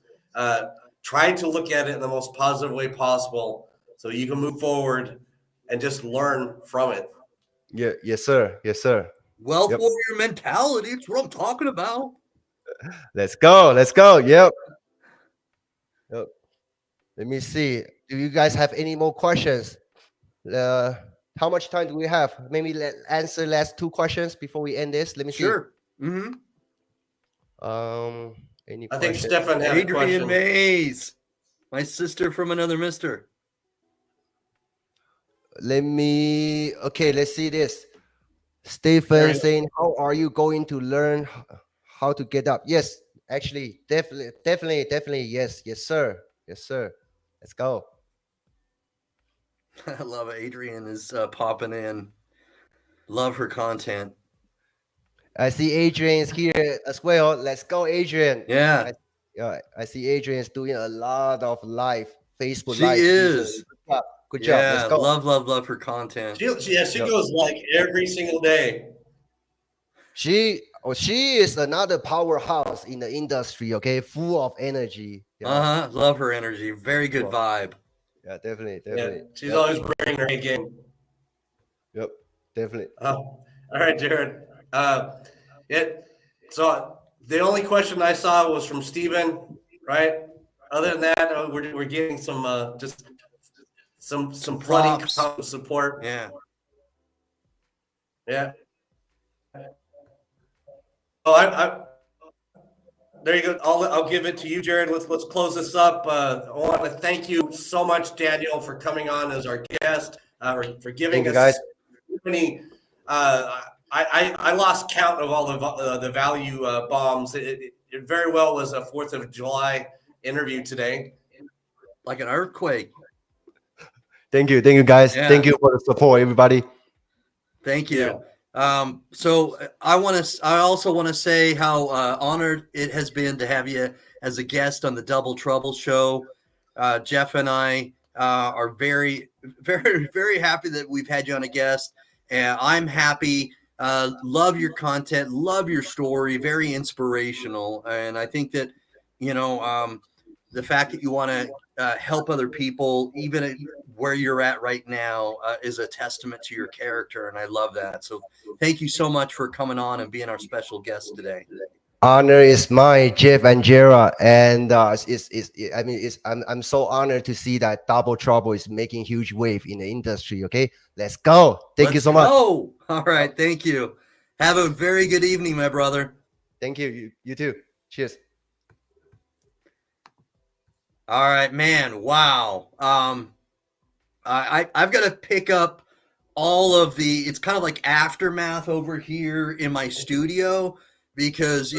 B: try to look at it in the most positive way possible so you can move forward and just learn from it.
C: Yeah, yes, sir. Yes, sir.
A: Wealth warrior mentality. It's what I'm talking about.
C: Let's go. Let's go. Yep. Let me see. Do you guys have any more questions? How much time do we have? Maybe answer last 2 questions before we end this. Let me see.
A: Sure. Mm-hmm.
C: Any
B: I
C: questions?
B: think Stefan had a question.
A: Adrian Mays, my sister from another mister.
C: Okay, let's see this. Stephen saying, how are you going to learn how to get up? Yes, actually, definitely. Yes, sir. Yes, sir. Let's go.
A: I love it. Adrian is popping in. Love her content.
C: I see Adrian's here as well. Let's go, Adrian.
A: Yeah.
C: I see Adrian's doing a lot of Facebook
A: she
C: live.
A: Is.
C: Good job. Let's go.
A: Love her content.
B: She goes like every single day.
C: She is another powerhouse in the industry. Okay, full of energy.
A: Love her energy. Very good vibe.
C: Yeah, definitely.
B: Yeah, she's always bringing her A game.
C: Yep, definitely.
B: All right, Jared. So the only question I saw was from Steven, right? Other than that, we're getting some just some plenty of support. Yeah. Oh, there you go. I'll give it to you, Jared. Let's close this up. I want to thank you so much, Daniel, for coming on as our guest, for giving us
C: guys.
B: So many. I lost count of all the value bombs. It very well was a 4th of July interview today.
A: Like an earthquake.
C: Thank you, guys. Yeah. Thank you for the support, everybody.
A: Thank you. Yeah. So I also want to say how honored it has been to have you as a guest on the Double Trouble show. Jeff and I are very, very, very happy that we've had you on a guest, and I'm happy. Love your content, love your story, very inspirational, and I think that the fact that you want to help other people, even where you're at right now, is a testament to your character, and I love that. So thank you so much for coming on and being our special guest today.
C: Honor is mine, Jeff and Jera, and I'm so honored to see that Double Trouble is making huge wave in the industry. Okay, let's go. Thank you so much.
A: Oh, all right. Thank you. Have a very good evening, my brother.
C: Thank you. You too. Cheers.
A: All right, man. Wow. I've got to pick up all of it's kind of like aftermath over here in my studio, because,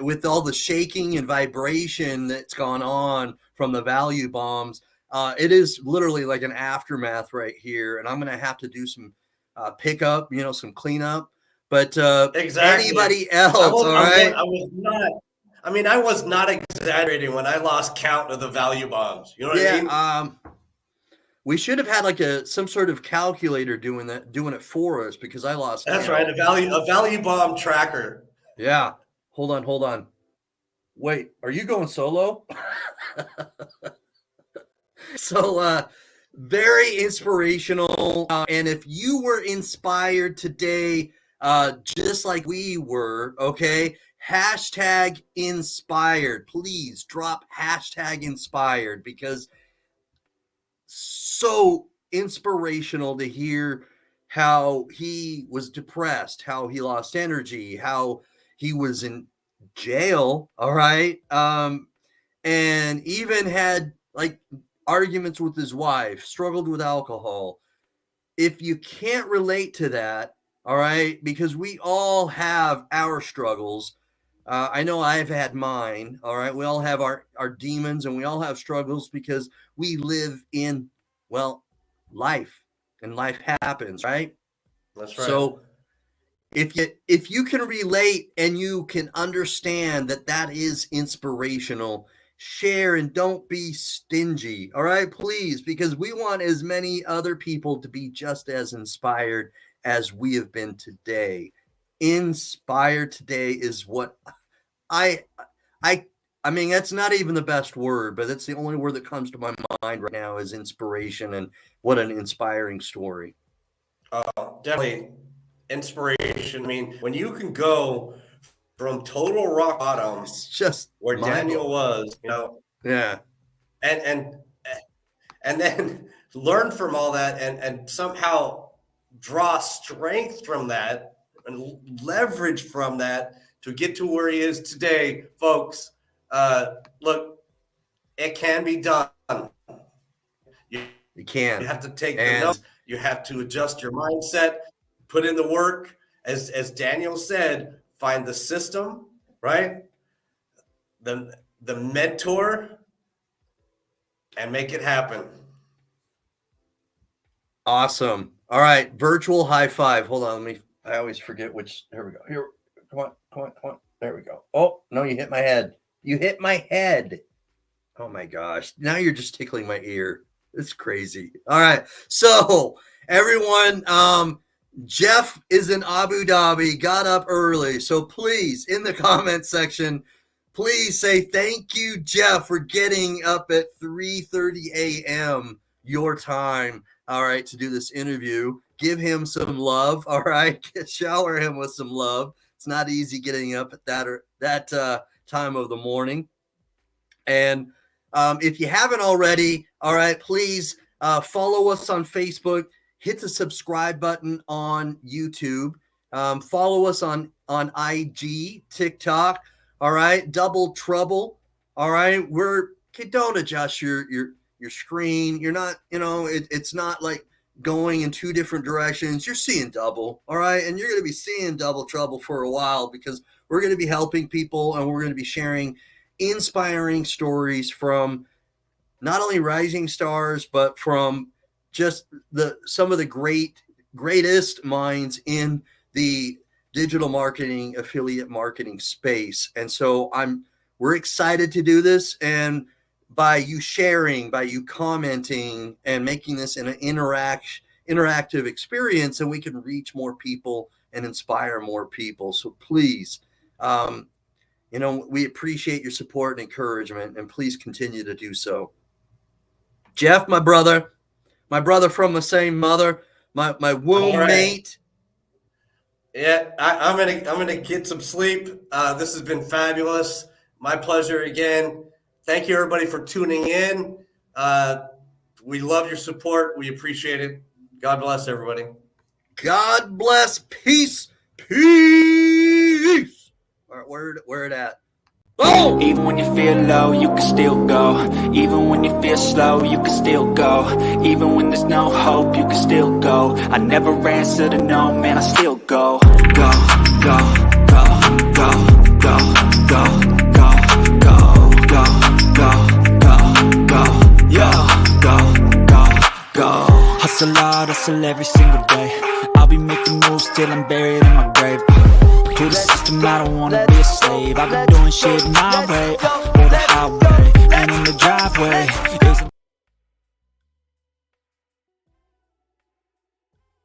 A: with all the shaking and vibration that's gone on from the value bombs, it is literally like an aftermath right here. And I'm going to have to do some pickup, some cleanup. But
B: exactly.
A: Anybody else, all right?
B: I was not exaggerating when I lost count of the value bombs. You know what I mean?
A: We should have had some sort of calculator doing it for us, because I lost count.
B: That's right, a value bomb tracker.
A: Yeah. Hold on. Wait, are you going solo? So, very inspirational. And if you were inspired today, just like we were, okay, #inspired. Please drop #inspired, because so inspirational to hear how he was depressed, how he lost energy, how he was in jail, all right, and even had arguments with his wife, struggled with alcohol. If you can't relate to that, all right, because we all have our struggles. I know I've had mine, all right. We all have our demons, and we all have struggles, because we live in, life, and life happens, right?
B: That's right.
A: So if you can relate and you can understand that is inspirational, share, and don't be stingy. All right, please, because we want as many other people to be just as inspired as we have been today. Inspired today is what I mean, that's not even the best word, but that's the only word that comes to my mind right now is inspiration, and what an inspiring story.
B: Definitely inspiration. I mean, when you can go from total rock bottom,
A: it's just
B: where Daniel was, you know,
A: yeah,
B: and then learn from all that and somehow draw strength from that and leverage from that to get to where he is today, folks. Look, it can be done. You
A: can.
B: You have to take the notes. You have to adjust your mindset, put in the work. As Daniel said, find the system, right? The mentor, and make it happen.
A: Awesome. All right, virtual high five. Hold on, I always forget which. Here we go. Here, come on. There we go. Oh no, you hit my head. You hit my head. Oh my gosh! Now you're just tickling my ear. It's crazy. All right, so everyone, Jeff is in Abu Dhabi. Got up early, so please, in the comment section, please say thank you, Jeff, for getting up at 3:30 a.m. your time. All right, to do this interview. Give him some love. All right, shower him with some love. It's not easy getting up at that time of the morning. And if you haven't already, all right, please follow us on Facebook. Hit the subscribe button on YouTube. Follow us on IG, TikTok. All right, Double Trouble. All right, don't adjust your screen. You're not, it's not like going in two different directions. You're seeing double. All right, and you're going to be seeing Double Trouble for a while, because we're going to be helping people, and we're going to be sharing inspiring stories from not only rising stars, but from just some of the greatest minds in the digital marketing, affiliate marketing space. And so we're excited to do this. And by you sharing, by you commenting, and making this an interactive experience, and we can reach more people and inspire more people. So please, we appreciate your support and encouragement, and please continue to do so. Jeff, my brother from the same mother, my womb mate.
B: Yeah, I'm gonna get some sleep. This has been fabulous. My pleasure again. Thank you, everybody, for tuning in. We love your support. We appreciate it. God bless everybody.
A: God bless. Peace. All right, where it at? Oh!
D: Even when you feel low, you can still go. Even when you feel slow, you can still go. Even when there's no hope, you can still go. I never answer to no, man, I still go. Go, go, go, go, go, go, go, go, go, go, go, go, yo, go. Hustle hard, hustle every single day. I'll be making moves till I'm buried in my grave. To the system, I don't wanna be a slave. I've been doing shit my way, or the highway.